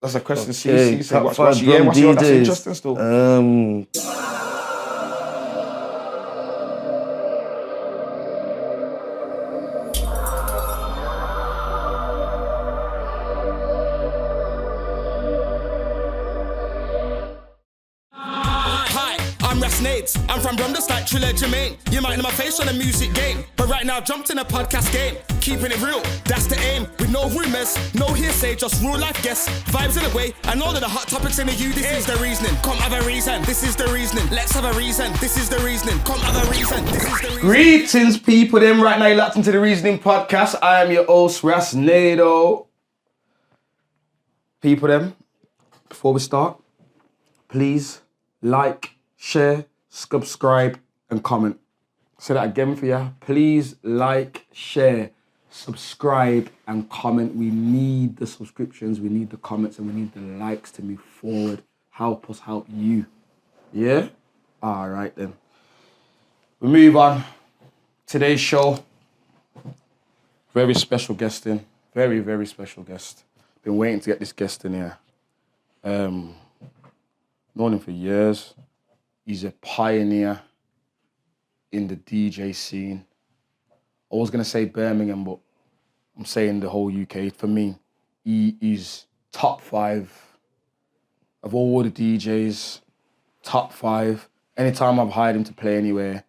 That's a question. Okay, See, what's what's Brum that's DJs? interesting still. I'm from Brum, just like Triller Jermaine. You might know my face on the music game, but right now jumped in a podcast game. Keeping it real, that's the aim. With no rumors, no hearsay, just real life guests. Vibes in a way, and all of the hot topics in the U. This is the reasoning. Come have a reason. This is the reasoning. Let's have a reason. This is the reasoning. Come have a reason. This is the reasoning. Greetings, people. Them right now, you're locked into the Reasoning Podcast. I am your host, Rasnado. People, them. Before we start, please like, share, subscribe, and comment. Say that again for you. Please like, share, subscribe, and comment. We need the subscriptions, we need the comments, and we need the likes to move forward. Help us help you. Yeah? All right then. We move on. Today's show. Very special guest in. Very, very special guest. Been waiting to get this guest in here. Known him for years. He's a pioneer in the DJ scene. I was going to say Birmingham, but I'm saying the whole UK. For me, he is top 5 of all the DJs. Top 5. Anytime I've hired him to play anywhere,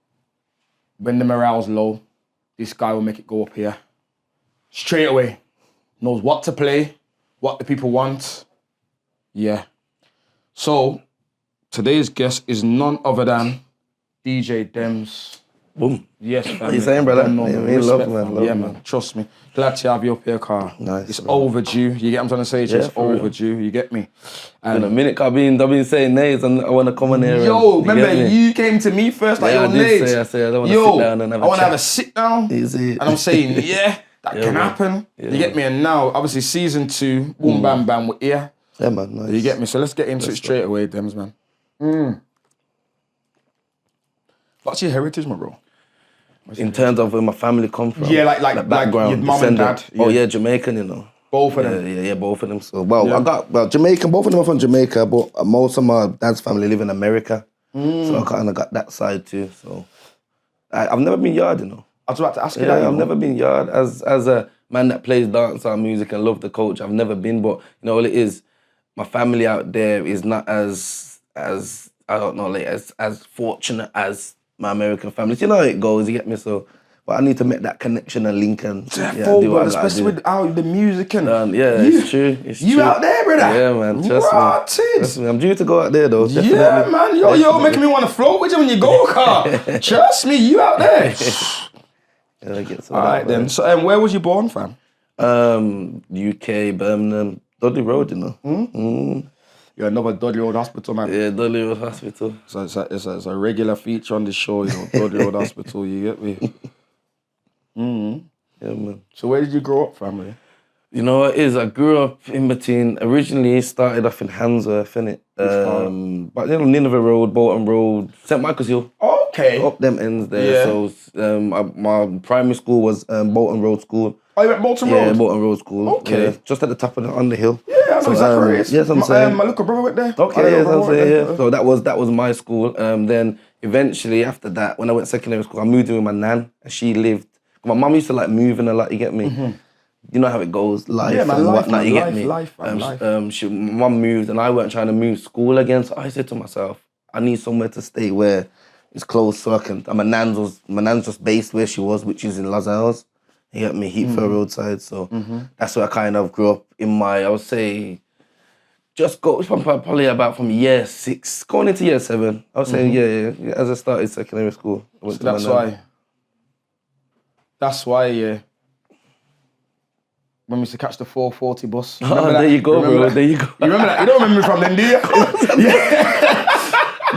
when the morale's low, this guy will make it go up here. Straight away. Knows what to play, what the people want. Yeah. So, today's guest is none other than DJ Dems. Boom. Yes, man. What you saying, brother? Love, man. Trust me. Glad to have you up here, Carl. Nice. It's overdue. You get what I'm trying to say? It's overdue. You get me? And in a minute, I've been saying nays and I want to come on here. Remember, you came to me first, like, I nays. say, I don't want to sit down and have a chat. I want to have a sit down. Easy. And I'm saying, that can happen. Yeah, you get me? And now, obviously, season 2, boom, bam, bam, we're here. Yeah, man. Nice. You get me? So let's get into it straight away, Dems, man. What's your heritage, my bro? In terms of where my family come from. Yeah, like background, your mum and dad. Yeah. Oh yeah, Jamaican, you know. Both of them. Yeah, both of them. So I got Jamaican. Both of them are from Jamaica, but most of my dad's family live in America. So I kind of got that side too. So I've never been yard, you know. I was about to ask you that. I've never been yard as a man that plays dance and music and love the culture. I've never been, but you know all it is. My family out there is not as I don't know, like as fortunate as my American family. You know how it goes, you get me? So, but I need to make that connection and link and do what especially with the music and it's true. It's you true. out there, brother? Yeah, man. Trust me. I'm due to go out there though. Definitely. Yeah, man. You're making me want to float with you when you go, car. Trust me, you out there. All right then. So, where was you born, fam? UK, Birmingham, Dudley Road, you know. You're another Dudley Road Hospital, man. Yeah, Dudley Road Hospital. So it's a regular feature on the show, you know, Dudley Road Hospital, you get me? Yeah, man. So where did you grow up, family? You know what it is? I grew up in between, originally started off in Handsworth, innit? But you know, Nineveh Road, Bolton Road, St. Michael's Hill. Okay. Up them ends there. Yeah. So my primary school was Bolton Road School. Oh, you went Bolton Road? Yeah, Bolton Road School. Okay. Yeah, just at the top of on the hill. Yeah, I know exactly where it is. Yes, I'm saying. My little brother went there. Okay, yes, I'm saying, yeah. So that was my school. Then eventually after that, when I went secondary school, I moved in with my nan, and she lived. My mum used to like moving a lot. You get me? You know how it goes, life and whatnot. You get me? Life. My mum moved, and I weren't trying to move school again. So I said to myself, I need somewhere to stay where it's close, so I can. And my nan's just based where she was, which is in Los Angeles. You get me? Heathrow roadside. So that's where I kind of grew up in my, I would say, probably about from year 6, going into year 7. I would say, yeah, as I started secondary school. I went to that's why. That's why, yeah. When we used to catch the 4:40 bus. There you go, bro. There you go. You remember that? You don't remember me from then, do you? Yeah.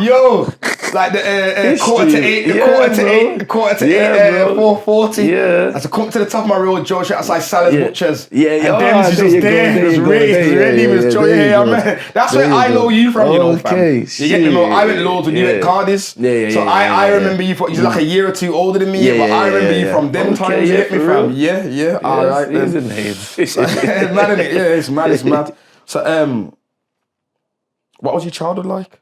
Yo, like the quarter to 8, the quarter to 8, 4:40. Yeah. I had to come to the top of my road, George, outside Salad Butchers. Yeah. And Dems was just there. It was ready. Man. That's where I know you from, you know, fam. You get me, bro? I went loads when you went Cardiff. So I remember you from, you're like a year or 2 older than me, but I remember you from them times, you get me, fam? Yeah. All right, then. It's in Hayes. It's mad, innit? Yeah, it's mad. So, what was your childhood like?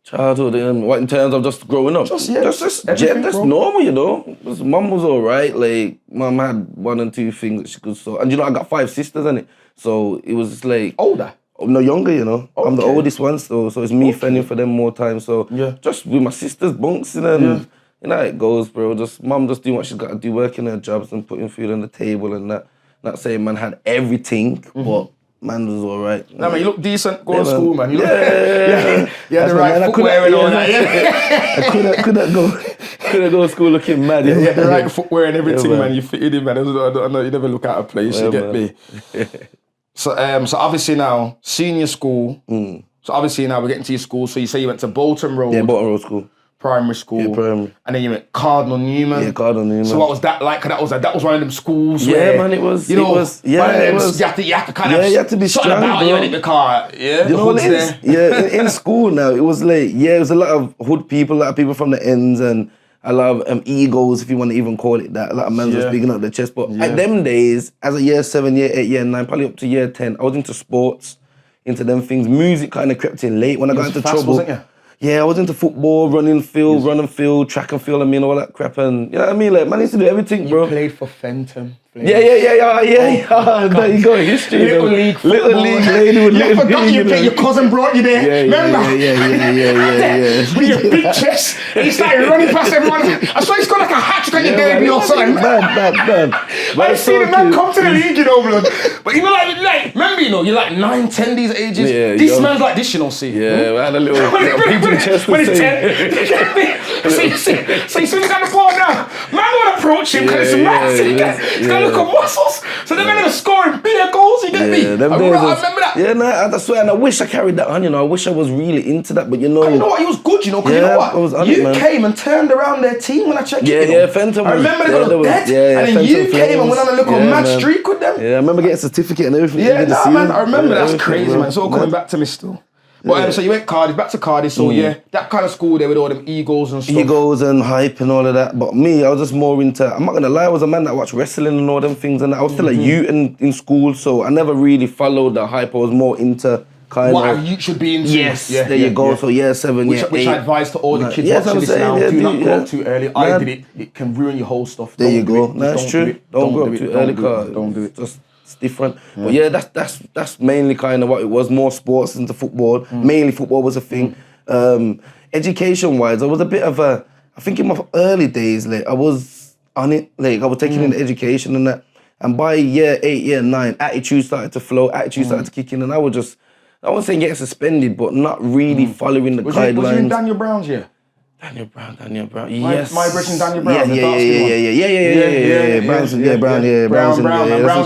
Childhood, what in terms of just growing up? Just normal, you know. Mum was alright. Like, mum had one and two things that she could sort. And you know, I got 5 sisters, innit? So it was just like Older? No, younger, you know. Okay. I'm the oldest one, so it's me fending for them more time. So just with my sisters bunksing and you know how it goes, bro. Just mum just doing what she's got to do, working her jobs and putting food on the table and that. Not saying man had everything, but man was alright. No, man, you look decent going to man. school, man. You look, Yeah. you had the right footwear and all that. I couldn't go to school looking mad. You had the right footwear and everything, man. man. You fitted in, man. I know you never look out of place. You get me. So obviously now senior school. So obviously now we're getting to your school. So you say you went to Bolton Road. Yeah, Bolton Road School. Primary school. Yeah, primary. And then you went Cardinal Newman. Yeah, Cardinal Newman. So what was that like? 'Cause that was one of them schools Yeah, where, man, it was. You know, it was. Yeah, one of them, it was. You have to kind of. You had to be something strong, about bro. you in the car. Yeah, You know what it is? Yeah, in school now, it was like, it was a lot of hood people, a lot of people from the ends, and a lot of egos, if you want to even call it that. A lot of men was speaking up their chest. But at them days, as a year 7, year 8, year 9, probably up to year 10, I was into sports, into them things. Music kind of crept in late when I got into fast, trouble. wasn't you? Yeah, I was into football, running field, track and field, all that crap. And you know what I mean? Like, man, I used to do everything, bro. You played for Fenton. Yeah. There you go, history. Little league football. Little league lady with You little forgot league. your cousin brought you there. Remember? Yeah. With your big chest. And he started running past everyone. I saw he's got like a hat trick on your baby or something. Bad. I see the man come to the league, you know, blood. But you know, like, remember, you know, you're like 9, 10 these ages. Yeah, this man's like this, you know, see. Yeah, I had a little people chest. When he's 10. So you see the kind of ball now. Man won't approach him because it's massive. He's got to look at muscles. So they're going to scoring bigger goals, you get me? I remember that. Yeah, I swear, and I wish I carried that on, you know. I wish I was really into that, but you know. You know what? He was good, you know, because you know what? I was on you it, man. came and turned around their team when I checked it. Yeah, Fenton was. I remember they were dead, and then Fenton you came and went on a little mad man. streak with them. Yeah, I remember getting a certificate and everything. Yeah, nah, man, I remember. That's everything, crazy, bro. man. It's all coming back to me still. But so you went Cardiff, back to Cardiff, so that kind of school there with all them egos and stuff. Egos and hype and all of that. But me, I was just more into, I'm not going to lie, I was a man that watched wrestling and all them things, and I was still a youth in school, so I never really followed the hype. I was more into kind what of... a youth should be into. Yes, there you go. So year 7, year 8. Which I advise to all the kids watching this now. Do not grow up too early. I did it. It can ruin your whole stuff. There you go. That's true. Don't grow up too early, Don't do it. Just... It's different. But yeah, that's mainly kind of what it was. More sports into football. Mainly football was a thing. Education-wise, I was a bit of a... I think in my early days, like, I was on it. Like, I was taking in education and that. And by year 8, year 9, attitude started to flow. Attitude started to kick in. And I was just... I wasn't saying getting suspended, but not really following the guidelines. Was you in Daniel Brown's year? Daniel Brown. Yes. My brethren Daniel Brown. Yeah. Brown's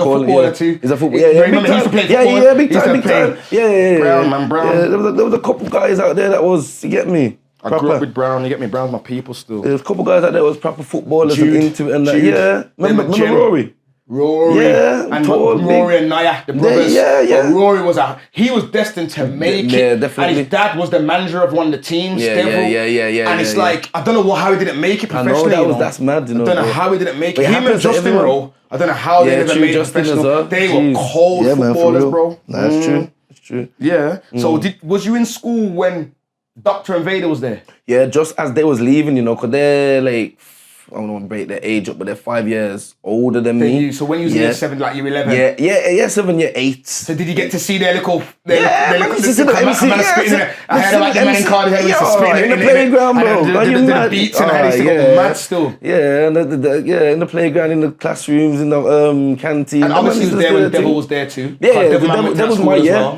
a footballer too. He's a footballer. Yeah, big time. Yeah. Brown. Yeah, there was a couple guys out there that was, you get me? I grew up with Brown, you get me? Brown's my people still. There's a couple guys out there that was proper footballers and into it and that. Yeah. Remember Rory? And tall, Rory and Naya, the brothers. Yeah. But Rory he was destined to make it. Yeah, definitely. And his dad was the manager of one of the teams, Yeah. And it's like, I don't know how he didn't make it professionally. I know, that's mad, you know. I don't know how he didn't make it. But Him and Justin Rowe, I don't know how they didn't make it professional. Well. They were cold footballers, bro. That's true. It's true. Yeah. So was you in school when Dr. and Vader was there? Yeah, just as they was leaving, you know, because they're like, I don't want to break their age up, but they're 5 years older than me. So when you was in year 7, like you were 11? Yeah, 7, year 8. So did you get to see their little... I had a like the man in Cardiff who used to spin in the playground, bro. The beats and I used to go mad still. Yeah, in the playground, in the classrooms, in the canteen. And obviously he was there when Devil was there too. Yeah, that was my year.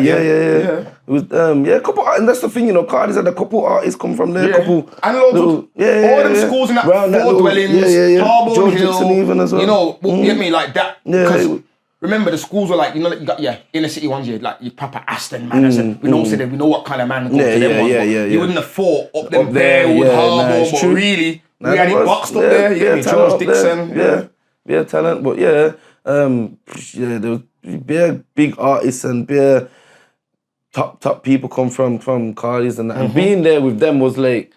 Yeah. It was a couple, and that's the thing, you know. Cardiff had a couple artists come from there, couple and loads of all them schools in that four dwellings, Harbour Hill, even as well. You know, you get me like that. Because remember, the schools were like, you know, you got inner city ones, like your proper Aston manners, and we know what kind of man goes to them ones. You wouldn't have thought up them there with Harbour, but really we had it boxed up there. You get me, George Dixon, talent, but there was big artists and top people come from Cardiff and that. And being there with them was like,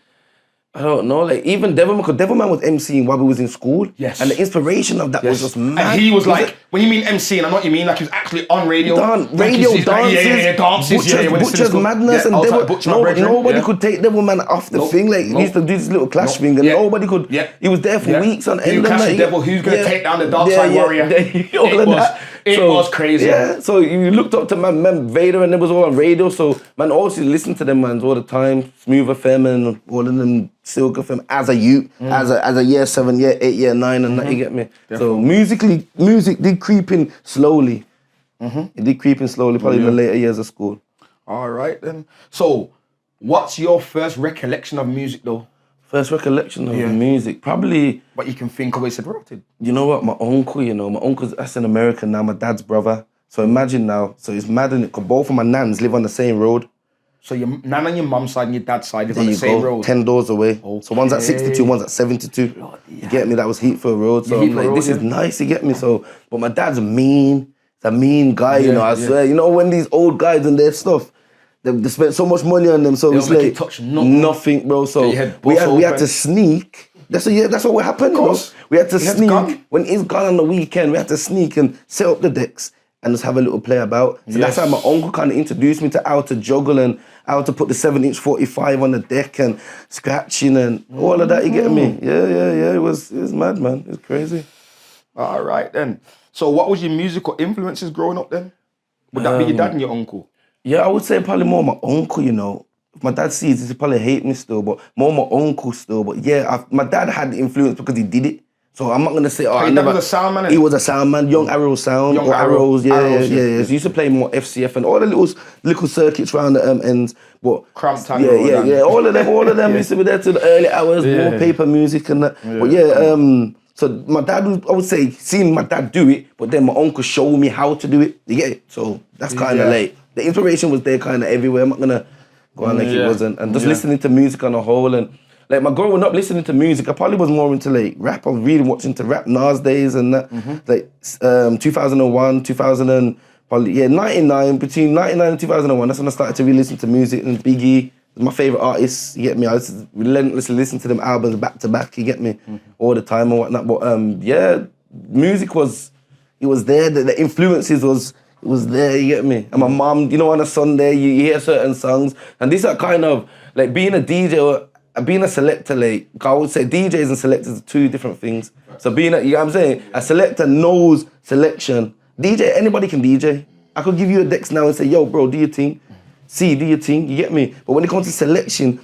I don't know, like even Devilman, because Devilman was MCing while we was in school. Yes. And the inspiration of that was just mad. And he was like, when you mean MCing, I know what you mean, like he was actually on radio. Radio dances. Dances. Butcher's Madness. And nobody could take Devilman off the thing. Like, he used to do this little clash thing and nobody could. He was there for weeks on end. You clash the devil, who's going to take down the dark side warrior? It was crazy. Yeah, so you looked up to man Vader and it was all on radio. So man, also listened to them mans all the time. Smooth FM and all of them, Silk FM as a youth, as a year 7, year 8, year 9, and that, you get me. Definitely. So music did creep in slowly. It did creep in slowly, probably in the later years of school. All right then. So, what's your first recollection of music though? First recollection of music, probably. What you can think of, it's wrote. You know what, my uncle's that's in America now, my dad's brother. So imagine now, so it's mad, innit? Because both of my nans live on the same road. So your nan and your mum's side and your dad's side live on the same road? 10 doors away. Okay. So one's at 62, one's at 72. You get me? That was Heathfield Road. So I'm like, this is nice, you get me? So, but my dad's mean. He's a mean guy, you know, I swear. You know, when these old guys and their stuff, they spent so much money on them, so it's like touch nothing, bro. So we had to sneak. That's what happened, bro. We had to sneak. When he's gone on the weekend, we had to sneak and set up the decks and just have a little play about. So that's how my uncle kind of introduced me to how to juggle and how to put the 7-inch 45 on the deck and scratching and all of that, you get me? Yeah. It was mad, man. It was crazy. All right, then. So what was your musical influences growing up then? Would that be your dad and your uncle? Yeah, I would say probably more my uncle, you know. If my dad sees this, he probably hate me still, but more my uncle still. But yeah, my dad had the influence because he did it. So I'm not going to say, he was a sound man? He was a sound man, Young Arrow Sound, Arrows. Yeah. So he used to play more FCF and all the little circuits around the ends. But Cramp time. Yeah. All of them used to be there till the early hours, more paper music and that. But so my dad, I would say, seeing my dad do it, but then my uncle showed me how to do it. You get it? So that's kind of like, the inspiration was there kind of everywhere. I'm not going to go on like it wasn't. And just listening to music on a whole. And like my growing up listening to music, I probably was more into like rap. I was really watching to rap Nas days and that. Like 2001, 2000 and probably, 99, between 99 and 2001, that's when I started to really listen to music. And Biggie was my favourite artist, you get me? I was relentlessly listening to them albums back to back, you get me? All the time and whatnot. But music was there. The influences was there, you get me? And my mum, you know, on a Sunday, you hear certain songs, and these are kind of, like, being a DJ or being a selector, like, I would say DJs and selectors are two different things. So you know what I'm saying? A selector knows selection. DJ, anybody can DJ. I could give you a decks now and say, yo, bro, do your thing. Do your thing, you get me? But when it comes to selection,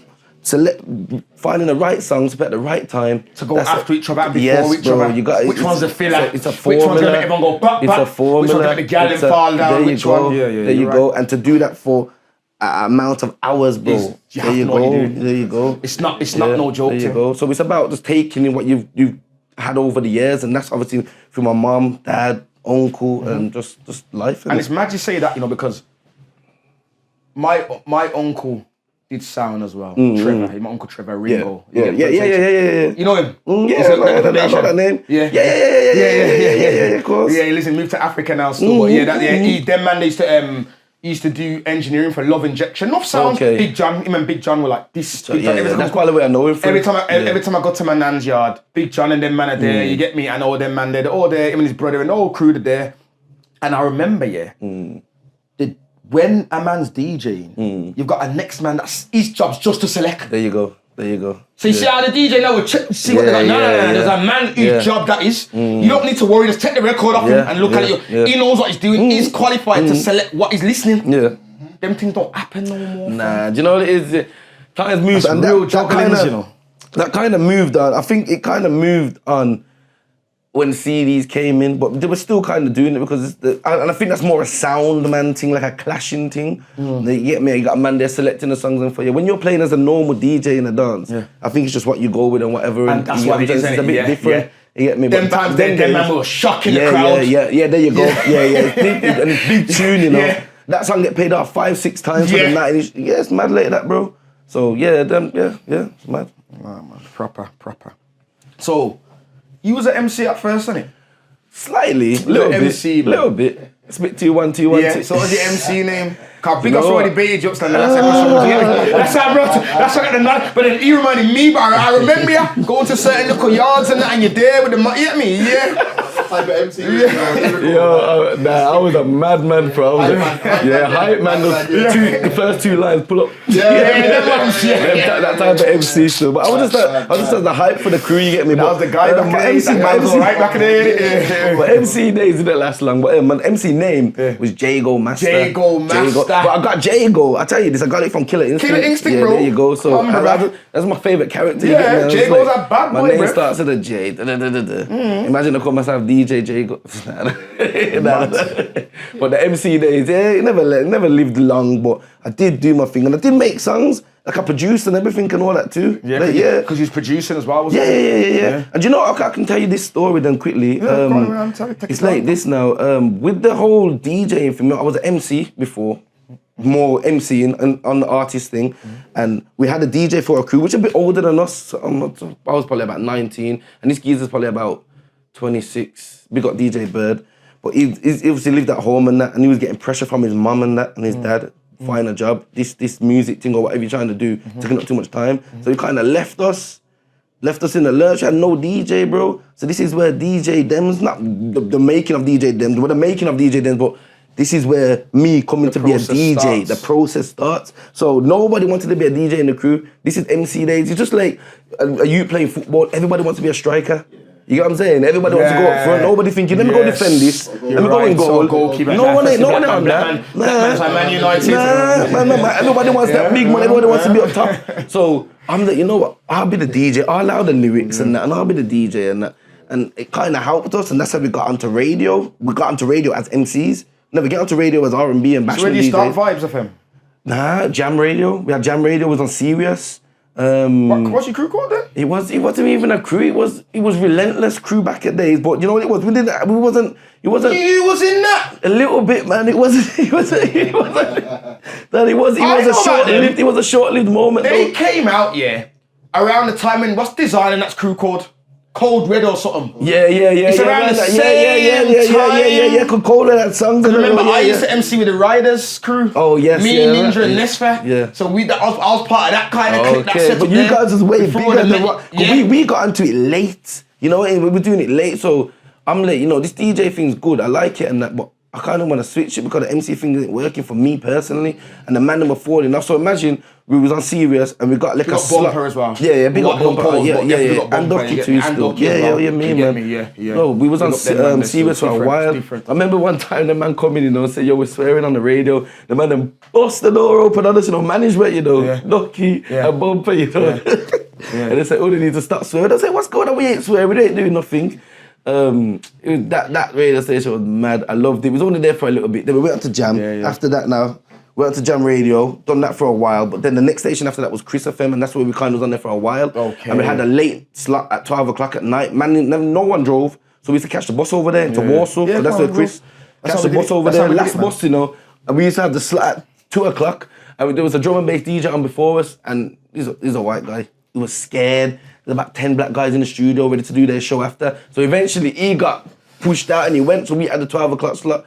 finding the right songs at the right time. To go after each other and before each other. You got, which one's a filler? It's a formula. Which one's going to make everyone go back? It's a formula. Which one's going to make the gal fall down? There you go. There you go. And to do that for an amount of hours, bro. There you go. It's not no joke. There you go. So it's about just taking in what you've had over the years, and that's obviously through my mom, dad, uncle, and just life. And it's mad you say that, you know, because my uncle did sound as well. Trevor, my uncle Trevor Ringo. Yeah. You know him? I know that name. Yeah, of course. Yeah, listen, moved to Africa now still. But them man, they used to do engineering for Love Injection. Enough sounds. Big John, him and Big John were like this. That's probably the way I know him from. Every time I got to my nan's yard, Big John and them man are there, you get me? And all them man there, they're all there, him and his brother and the whole crew are there. And I remember, when a man's DJing, you've got a next man that's his job's just to select. There you go. So you see how the DJ now would see what they're like. No. There's a man whose job that is. You don't need to worry. Just take the record off him and look at it. He knows what he's doing. He's qualified to select what he's listening. Yeah. Them things don't happen no more. Nah, do you know what it is? Times moved. And real jugglings, you know. That kind of moved on. I think it kind of moved on when CDs came in, but they were still kind of doing it because and I think that's more a sound man thing, like a clashing thing. You get me? You got a man there selecting the songs and for you. When you're playing as a normal DJ in a dance, I think it's just what you go with and whatever. And that's what it is. It's a bit different. You get me? Them times, them man were shocking the crowd. Yeah, there you go. And it's big tune, you know. That song get played out 5-6 times for the night. It's mad like that, bro. So it's mad. Nah, man, proper. So, you was an MC at first, wasn't it? Slightly, little bit. It's a bit 2-1-2-1. Yeah, so what's your MC name? Cause big up somebody baited you upstand. That's how bro. That's how I got the night. But then he reminded me, but I remember you going to certain little yards and that, and you're there with the you get me? Yeah. Type of MC. Yo, nah, I was a madman, bro. Hype man. The first two lines, pull up. That type of MC still. But I was just the hype for the crew. You get me? That was the guy back in the day. That guy was right back in the day. But MC days didn't last long. But my MC name was Jago Master. Jago Master. But I got Jago. I tell you this, I got it from Killer Instinct. Killer Instinct, bro. There you go. So that's my favourite character. Yeah, Jago's a bad boy, my name bro. starts with a J. Imagine I call myself DJ Jago. But the MC days, it never lived long. But I did do my thing, and I did make songs. Like I produced and everything and all that too. Yeah, because you was producing as well, wasn't it? Yeah. And you know, I can tell you this story then quickly. It's like this now. With the whole DJing thing, I was an MC before, more MCing and on the artist thing, and we had a DJ for a crew, which is a bit older than us. So I was probably about 19, and this geezer's probably about 26. We got DJ Bird, but he obviously lived at home and that, and he was getting pressure from his mum and that, and his dad. Find a job, this music thing or whatever you're trying to do, taking up too much time. So he kind of left us in the lurch. Had no DJ, bro. So this is where DJ Dems, not the making of DJ Dems, but the making of DJ Dems, but this is where me coming to be a DJ, the process starts. So nobody wanted to be a DJ in the crew. This is MC days. It's just like a youth playing football. Everybody wants to be a striker. You get what I'm saying? Everybody wants to go up front. Nobody thinking, let me go defend this. Let me go and goal. No one ain't on that. Man United. Everybody wants that big money. Everybody wants to be up top. So I'm like, you know what? I'll be the DJ. I'll allow the lyrics and that, and I'll be the DJ and that. And it kind of helped us, and that's how we got onto radio. We got onto radio as MCs. Never get onto radio as R&B and bashment DJs. So where do you start Vibes FM? Nah, Jam Radio. We had Jam Radio. Was on Sirius. What's your crew called then? It wasn't even a crew. It was Relentless Crew back in days. But you know what it was? It wasn't. You was in that? A little bit, man. It was a short-lived moment. They came out, around the time when what's Design and that's crew called? Cold Red or something. Yeah. It's around the same time. Cold Red had songs. Remember, I used to MC with the Riders crew. Oh yes, me, Ninja, and Nesfa. Yeah. So I was part of that kind of clique. That set but you guys was way bigger than what. We got into it late. You know, we were doing it late. So I'm like, you know, this DJ thing's good. I like it and that, but I kind of want to switch it because the MC thing isn't working for me personally, and the man them were falling off. So imagine we was on Sirius and we got like a slot. Bumper as well. Yeah, big up Bumper. Yeah. And Ducky too still. Yeah, man. No, we was on Sirius for a while. I remember one time the man coming, you know, said, yo, we're swearing on the radio. The man then bust the door open on us, you know, management, you know, Ducky and Bumper, you know. And they said, oh, they need to stop swearing. I said, what's going on? We ain't swearing, we ain't doing nothing. That radio station was mad. I loved it. We was only there for a little bit. Then we went up to Jam. After that now, we went up to Jam Radio. Done that for a while. But then the next station after that was Chris FM, and that's where we kind of was on there for a while. Okay. And we had a late slot at 12 o'clock at night. Man, no one drove. So we used to catch the bus over there to Warsaw. So that's where Chris catch the bus over there. Last bus, you know. And we used to have the slot at 2 o'clock. And there was a drum and bass DJ on before us. And he's a white guy. He was scared. There's about 10 black guys in the studio ready to do their show after. So eventually he got pushed out and he went. So we had the 12 o'clock slot.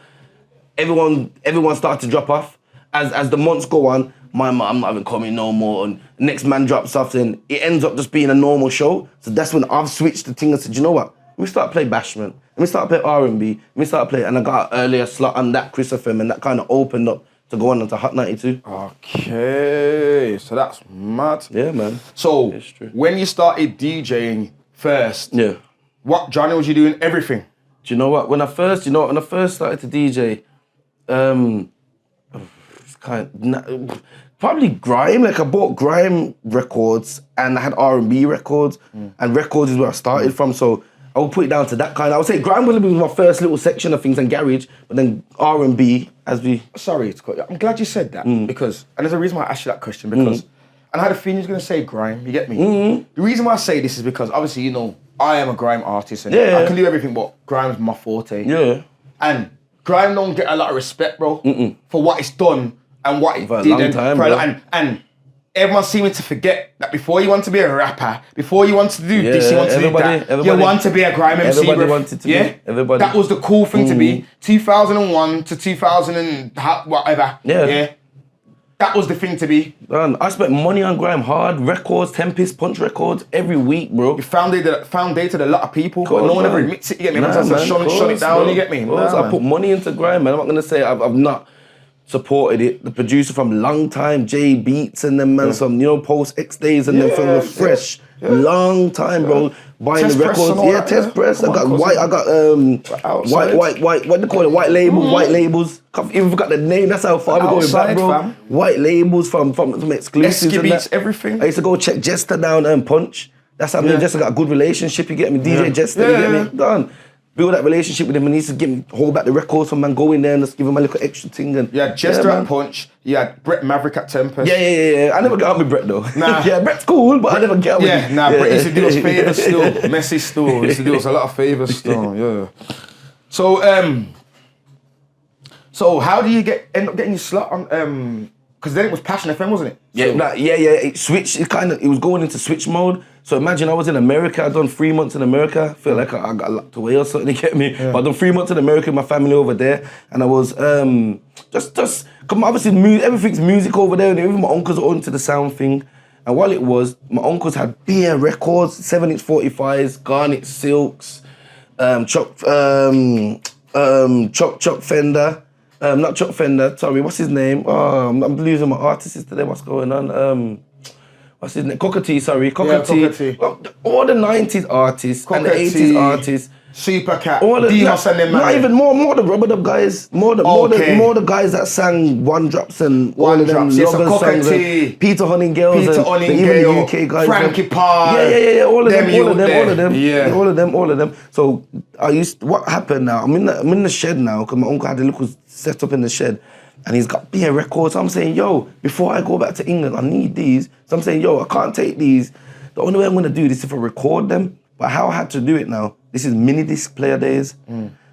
Everyone started to drop off. As the months go on, I'm not even coming no more. And next man drops off and it ends up just being a normal show. So that's when I've switched the thing and said, you know what? Let me start playing bashment. Let me start playing R&B. Let me start playing. And I got an earlier slot on that Chris FM and that kind of opened up to go on into Hot 92. Okay, so that's mad. Yeah, man. So when you started DJing first, what genre was you doing? Everything. Do you know what? When I first started to DJ, probably grime. Like I bought grime records and I had R&B records, and records is where I started from. So I would put it down to that kind. I would say grime was my first little section of things and garage, but then R&B as we. Sorry, I'm glad you said that because, and there's a reason why I asked you that question because, and I had a feeling you was gonna say grime. You get me? The reason why I say this is because obviously you know I am a grime artist and I can do everything, but grime's my forte. Yeah. And grime don't get a lot of respect, bro, for what it's done and what it for did. A long time, and everyone's seeming to forget that before you want to be a rapper, before you want to do this, you want to do that, you want to be a grime MC. Everybody wanted to be. Everybody. That was the cool thing to be. 2001 to 2000 and whatever. Yeah. That was the thing to be. Man, I spent money on grime, hard records, Tempest, Punch records every week, bro. You foundated a lot of people, but no one ever admits it. You get me? Shut it down. You get me? I put money into grime, man. I'm not gonna say I've not supported it. The producer from long time, J Beats and them, man, some post X Days and them from the fresh. Long time, bro. Buying Test the records, test press. I got white. What do they call it? White labels. White labels. Can't even forgot the name. That's how far we're going back, bro. Fam. White labels from exclusives. And Beats, everything. I used to go check Jester down and Punch. That's how me and Jester got a good relationship. You get me? DJ Jester. You get me? Done. Build that relationship with him, and he used to hold back the records from man, go in there and just give him a little extra thing. And yeah, Jester at Punch. Yeah, Brett Maverick at Tempest. Yeah. I never got out with Brett though. Nah. Yeah, Brett's cool, but I never get out with him. Brett used to do us favours still. Messy still. He used to do us a lot of favours still. Yeah. So how do you end up getting your slot on? Because then it was Passion FM, wasn't it? Yeah, It switched. It was going into switch mode. So imagine I was in America. I'd done 3 months in America. I feel like I got locked away or something. You get me? Yeah. But I'd done 3 months in America with my family over there, and I was just come. Obviously, everything's music over there, and even my uncles are onto the sound thing. And while it was, my uncles had beer records, 7-inch 45s, Garnet Silks, Chuck Fender. Not Chuck Fender, sorry, what's his name? Oh, I'm losing my artists today, what's going on? What's his name? Cockatee. Well, all the 90s artists and the 80s artists. Supercat, Dems and them. Not even more the rubber dub guys. More the guys that sang One Drops and all of them lovers songs. Peter Honningale, the UK guys. Frankie Parr. Yeah. All of them. So what happened now? I'm in the shed now because my uncle had a little set up in the shed. And he's got beer records. So I'm saying, before I go back to England, I need these. So I'm saying, I can't take these. The only way I'm going to do this is if I record them. But how I had to do it now, this is mini disc player days.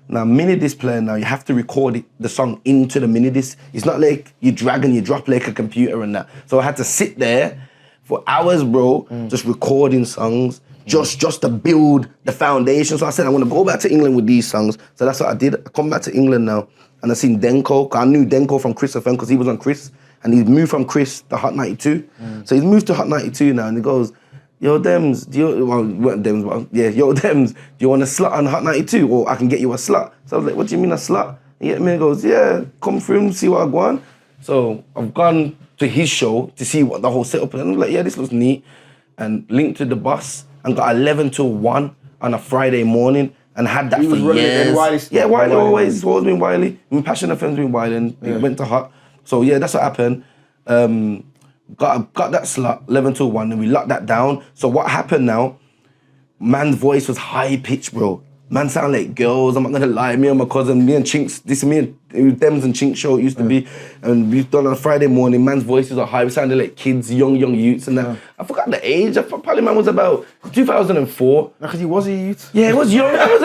Now, mini disc player now, you have to record the song into the mini disc. It's not like you drag and you drop like a computer and that. So I had to sit there for hours, bro, just recording songs, just to build the foundation. So I said, I want to go back to England with these songs. So that's what I did. I come back to England now. And I seen Denko. I knew Denko from Chris FM because he was on Chris. And he's moved from Chris to Hot 92. So he's moved to Hot 92 now. And he goes, yo, Dems, Dems, do you want a slot on Hot 92? Or I can get you a slot. So I was like, what do you mean a slot? He goes, yeah, come through and see what I want. So I've gone to his show to see what the whole setup is. And I'm like, yeah, this looks neat. And linked to the bus and got 11 till 1 on a Friday morning. And had that for years. Wiley always been Wiley. Passion FM's been Wiley and it went to Hot. So yeah, that's what happened. Got that slot, 11 till 1, and we locked that down. So what happened now, man's voice was high pitched, bro. Man sound like girls, I'm not gonna lie. Me and my cousin, me and Chinks, this is me and Dems and Chinks show it used to be. And we've done on a Friday morning, man's voices are high. We sounded like kids, young youths and that. I forgot the age. Probably man was about 2004. Because he was a youth. Yeah, he was young. I was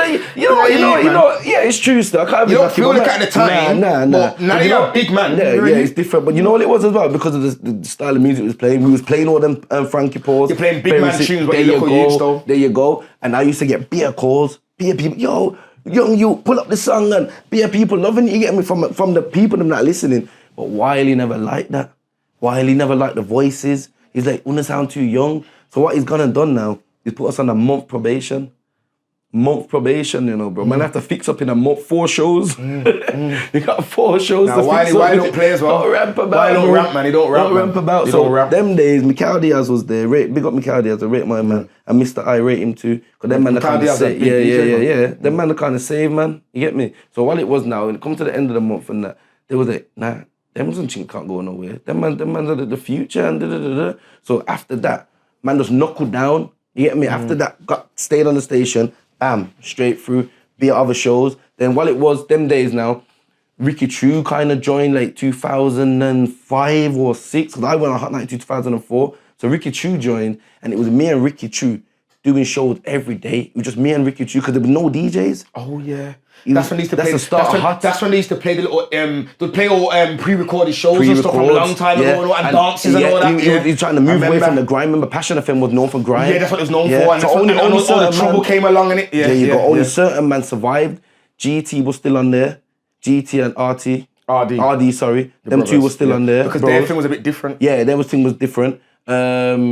yeah, it's true still. I can't you don't feel like at the time. Nah. Now you're a big man. Yeah, it's different. But you know what it was as well? Because of the style of music we was playing. We was playing all them Frankie Paws. You're playing big man tunes, but you look at youths though. There you go. And I used to get beer calls. Beer people, young you, pull up the song and beer people loving it. You get me from the people them not listening. But Wiley never liked that. Wiley never liked the voices. He's like, wanna sound too young. So what he's gone and done now is put us on a month probation. You know, bro. Man, I have to fix up in a month, 4 shows. You got 4 shows now, to fix up. Wiley don't play as well. Don't ramp about. Wiley don't ramp, man. He don't ramp about. So them days, Mikhail Diaz was there. Big up Mikhail Diaz, I rate my man. And Mr. I rate him too. Because them man are kind of save. Yeah. Them man are kind of save, man. You get me? So while it was now, when it comes to the end of the month and that, they was like, nah, them and Chink can't go nowhere. Them man are the future and da. So after that, man just knuckled down. You get me? After that, stayed on the station. Bam, straight through, be at other shows. Then while it was them days now, Ricky True kind of joined like 2005 or 6, because I went on Hot 92 2004. So Ricky True joined, and it was me and Ricky True doing shows every day. It was just me and Ricky Chu, because there were no DJs. Oh yeah. That's when they used to play. That's when they used to play the little they'd play all pre-recorded shows and stuff from a long time ago and dances and all that. He was trying to move away from the grime. Remember, Passion FM was known for grime. Yeah, that's what it was known for. And so only the trouble came along in it. Yeah, you got only certain man survived. GT was still on there. GT and RD, sorry. Them two were still on there. Because their thing was a bit different. Yeah, their thing was different. RZA,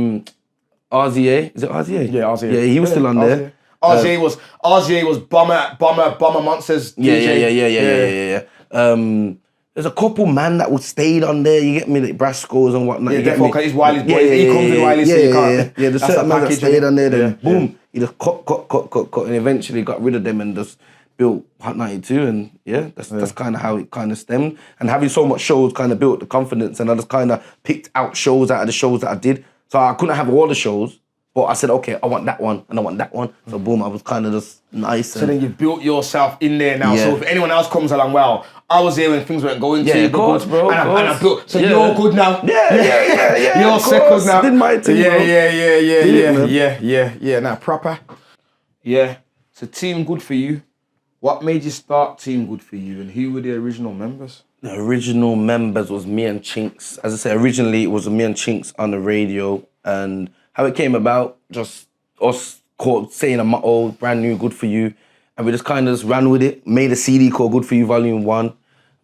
is it RZA? Yeah, RZA. Yeah, he was still on there. RZA was Bomber Monsters DJ. Yeah. There's a couple man that would stayed on there. You get me, like Brasco's and whatnot. Yeah, because he's Wiley's boy. He comes with Wiley, so you can't. Yeah, there's certain man that stayed on there. Then boom, he just cut, and eventually got rid of them and just built Hot 92. And that's kind of how it kind of stemmed. And having so much shows kind of built the confidence. And I just kind of picked out shows out of the shows that I did. So I couldn't have all the shows. But I said, okay, I want that one and I want that one. So boom, I was kind of just nice. So then you built yourself in there now. Yeah. So if anyone else comes along, well, I was there when things weren't going to. Yeah, of course, bro. And I built. So you're good now. Yeah. You're settled now. Did my thing, Yeah. Now proper. Yeah. So Team Good For You. What made you start Team Good For You, and who were the original members? The original members was me and Chinks. As I said, originally it was me and Chinks on the radio, and how it came about, just us saying a motto, brand new, Good For You, and we just kind of ran with it, made a CD called Good For You Volume 1,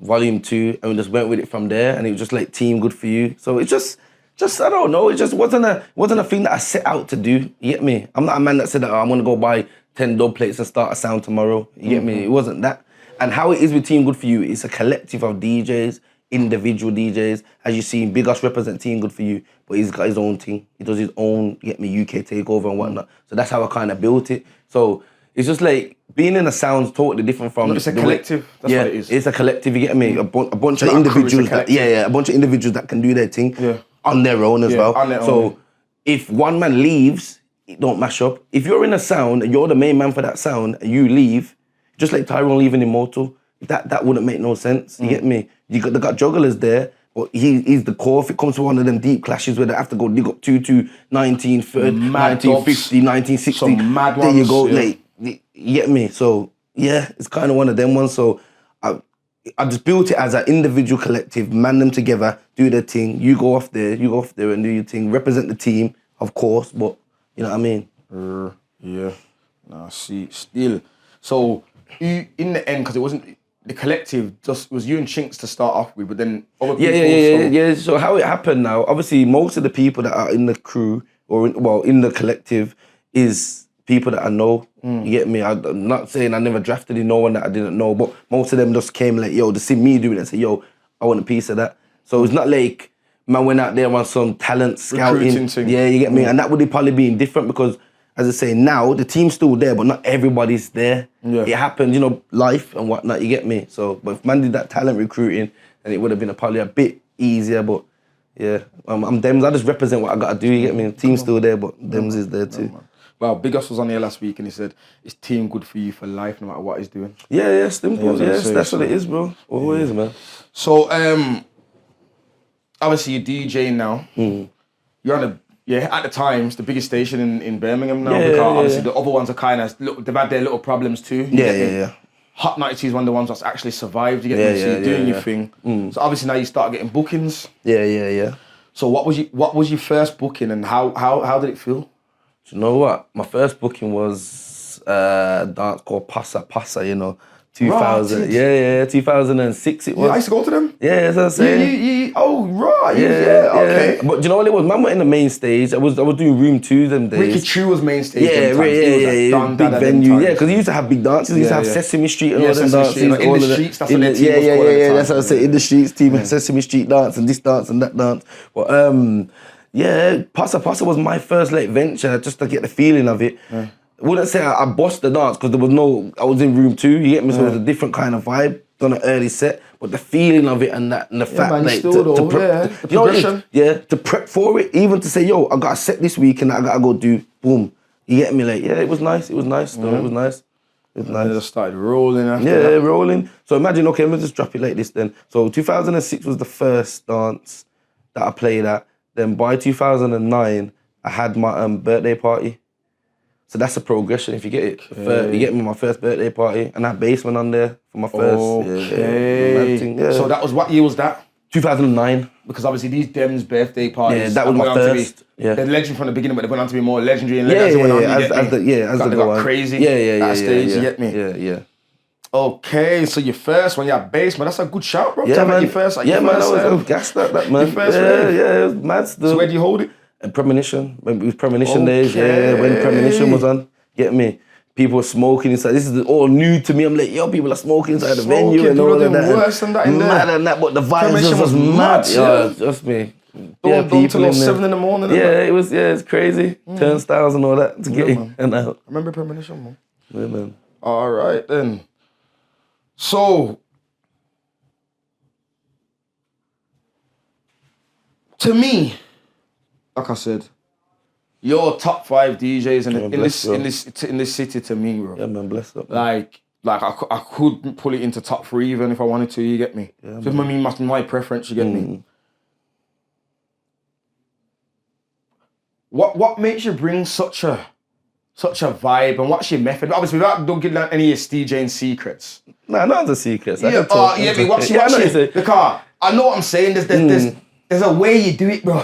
Volume 2, and we just went with it from there, and it was just like Team Good For You. So it just I don't know, it just wasn't a thing that I set out to do, you get me? I'm not a man that said that I'm gonna go buy 10 dub plates and start a sound tomorrow, you get me? It wasn't that. And how it is with Team Good For You, it's a collective of DJs, individual DJs. As you see, Big Us represent Team Good For You, but he's got his own thing. He does his own, UK takeover and whatnot. So that's how I kind of built it. So it's just like, being in a sound's totally different from... It's a collective, that's what it is. It's a collective, you get me? A bunch of individuals a bunch of individuals that can do their thing on their own as well. On their own. So if one man leaves, it don't mash up. If you're in a sound and you're the main man for that sound and you leave, just like Tyrone leaving Immortal, that wouldn't make no sense, you get me? They got jugglers there, but he's the core. If it comes to one of them deep clashes where they have to go dig up 22, 19, 1950, 1960, some mad there ones, you go, like, you get me? So, yeah, it's kind of one of them ones. So, I just built it as an individual collective, man them together, do their thing, you go off there and do your thing, represent the team, of course, but, you know what I mean? Yeah. Nah, see, still. So, you, in the end, because it wasn't... The collective just was you and Chinks to start off with, but then other people. Yeah. So how it happened now? Obviously, most of the people that are in the crew or in the collective is people that I know. You get me? I'm not saying I never drafted in no one that I didn't know, but most of them just came like, yo, to see me doing it and say, yo, I want a piece of that. So it's not like man went out there on some talent scouting. Yeah, you get me? And that would have probably been different because, as I say, now the team's still there, but not everybody's there. Yeah. It happens, life and whatnot, you get me? So, but if man did that talent recruiting, then it would have been probably a bit easier, but yeah. I'm Dems, I just represent what I got to do, you get me? The team's still there, but Dems is there too. Well, Big Us was on here last week and he said, it's Team Good For You for life, no matter what he's doing. Yeah, simple. Yes, that's what it is, bro. Always, man. So, obviously you're DJing now. You're on a... Yeah, at the time, it's the biggest station in Birmingham now because obviously the other ones are kind of, they've had their little problems too. Yeah. Hot 92 is one of the ones that's actually survived, you get me? So you're doing your thing. So obviously now you start getting bookings. Yeah. So what was your first booking and how did it feel? Do you know what? My first booking was a dance called Passa, 2000, right. 2006 it was. Yeah, I used to go to them. Yeah, that's what I'm saying. Okay. But do you know what it was? Man went in the main stage. I was doing room 2 them days. Ricky Chu was main stage. Big venue. Yeah, because he used to have big dances. He used to have Sesame Street and all them dances. In the streets, that's what their team was called. Yeah, that's what I say. In the streets, team Sesame Street dance and this dance and that dance. But Passa was my first venture just to get the feeling of it. I wouldn't say I bossed the dance because I was in room 2, you get me? So it was a different kind of vibe, done an early set, but the feeling of it and the fact to prep for it, even to say, yo, I got a set this week and I gotta go do, boom. You get me? It was nice. It was nice. It was nice. And then it just started rolling after that. Yeah, rolling. So imagine, okay, let me just drop it like this then. So 2006 was the first dance that I played at. Then by 2009, I had my birthday party. So that's a progression if you get it. You get me my first birthday party and that bass went on there for my first. Okay. So that was, what year was that? 2009. Because obviously these Dems birthday parties. Yeah, that was my first. The legend from the beginning, but they went on to be more legendary and as they went on. As they got crazy. That stage, you get me? Yeah. Okay, so your first one, bass, man, that's a good shout, bro. Yeah, man. Your first, that was gassed that man. Your first it was mad still. So where do you hold it? Premonition. It was Premonition days, when Premonition was on. Get me? People were smoking inside. This is all new to me. I'm like, yo, people are smoking inside the venue and all of that. Worse than that in there. Mad than that, but the vibes was mad. Yeah, just me. Don't till 7 in the morning. It's crazy. Turnstiles and all that to get in and out. I remember Premonition, man. Yeah, man. All right, then. So, to me, like I said, you're top 5 DJs in this city to me, bro. Yeah, man, bless up. Like I could pull it into top 3 even if I wanted to. You get me? Yeah, just my preference. You get me? What makes you bring such a vibe, and what's your method? Obviously, don't give any of your DJing secrets. Nah, not the secrets. What's your because I know what I'm saying. There's a way you do it, bro.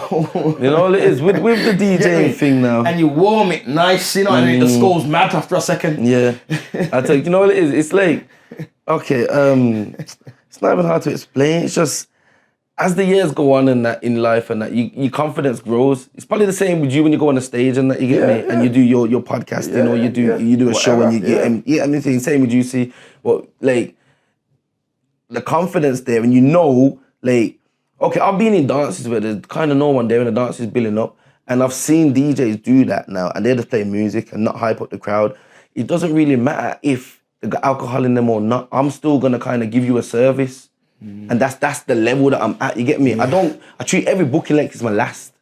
You know what it is with the DJing thing now. And you warm it nice, you know, and the skull's mad after a second. Yeah. I tell you know what it is? It's like, okay, it's not even hard to explain. It's just, as the years go on and that in life and that, your confidence grows. It's probably the same with you when you go on the stage and that, you get me? And you do your podcasting or you do a show and you get anything. Same with you, see. But like, the confidence there and you know, like, okay, I've been in dances where there's kind of no one there and the dance is building up. And I've seen DJs do that now and they just play music and not hype up the crowd. It doesn't really matter if they got alcohol in them or not. I'm still going to kind of give you a service. And that's the level that I'm at, you get me? I treat every booking like it's my last.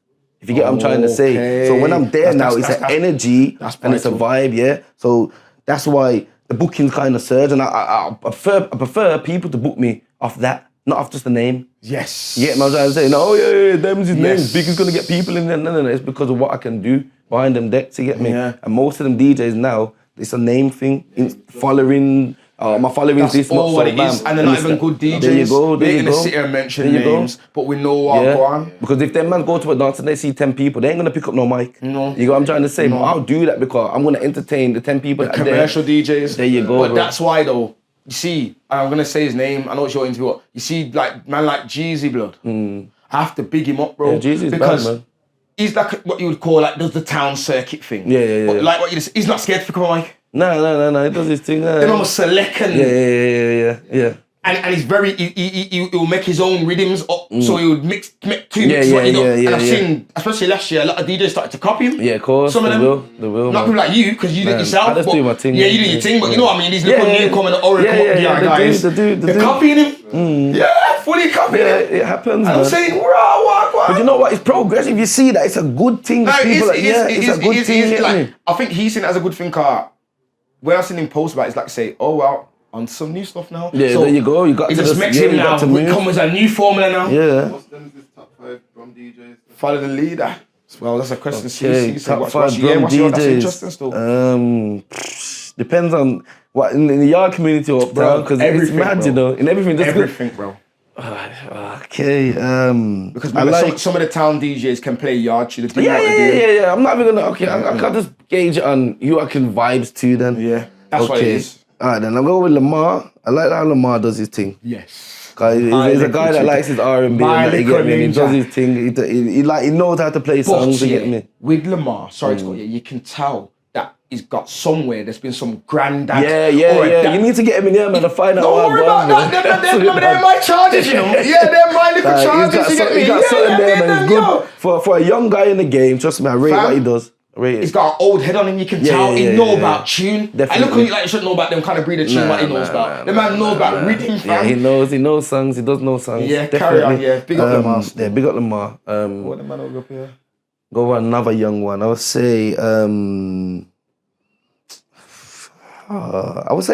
If you get what I'm trying to say. So when I'm there it's an energy and it's a vibe, yeah? So that's why the bookings kind of surge and I prefer people to book me off that. Not off just the name. Yes. Yeah, I was trying to say, Dems' name's big, he's gonna get people in there. No, it's because of what I can do behind them decks, you get me? Yeah. And most of them DJs now, it's a name thing. Following, my following is this, not so bam. And they're not even good DJs. There you go, They're in the city and mention names, but we know what go on. Because if them man go to a dance and they see 10 people, they ain't gonna pick up no mic. No. You know what I'm trying to say? But I'll do that because I'm gonna entertain the 10 people that are there. Commercial DJs. There you go, But bro. that's why though, you see, I'm gonna say his name. I know it's your interview. But you see, like man, like Jeezy Blood. I have to big him up, bro. Yeah, Jeezy's because bad, man. He's like what you would call like does the town circuit thing. Yeah. But like what you just, he's not scared to come on mic. No, he does his thing. Then almost select and Yeah. And he's very he'll make his own rhythms up, so he would make two mixes. And I've seen, especially last year, a lot of DJs started to copy him. Yeah, of course. Some of them they will. Not people like you, because you did it yourself. I just do my thing. Yeah, you do your thing, but you know what I mean? These little newcomer Oracle guys. They're copying him. Yeah, fully copying him. It happens. And I'm saying, what? But you know what? It's progressive. You see that it's a good thing. It's a good thing. I think he's seen it as a good thing, car. When I've seen him post about it, it's like say, oh well, on some new stuff now. Yeah, so there you go. You got it to just makes him now come with a new formula now. Yeah. What's them this top 5 Brum DJs? Follow the leader. Well, that's a question. Okay, top 5 Brum DJs. That's DJs. interesting still. Depends on what in the yard community or bro, because it's mad, bro. you know, in everything. Everything, bro. Okay. Because some of the town DJs can play yard tune. Yeah. I'm not even gonna. Okay, I can't just gauge it on who I can vibes to then. Yeah, that's what it is. Alright, then I'll go with Lamar. I like how Lamar does his thing. Yes. He's a guy that likes his R&B and that, you get me? He does his thing. He knows how to play songs, you get me? With Lamar, sorry to go, you can tell that he's got somewhere, there's been some granddad. Yeah. You need to get him in here, man, to find out what I'm going. Don't worry about that. They're my charges, you know. Yeah, they're my little charges, you get me? He got something there, man. It's good. For a young guy in the game, trust me, I rate what he does. He's got an old head on him, you can tell he knows about tune. Definitely. I look at you like you shouldn't know about them kind of breed of tune, what he knows about. The man knows about rhythm, fam. Yeah, he knows songs, he does know songs. Yeah, definitely. carry on, yeah. Big up Lamar. Yeah, big up Lamar. What the man over up here? Go with another young one. I would say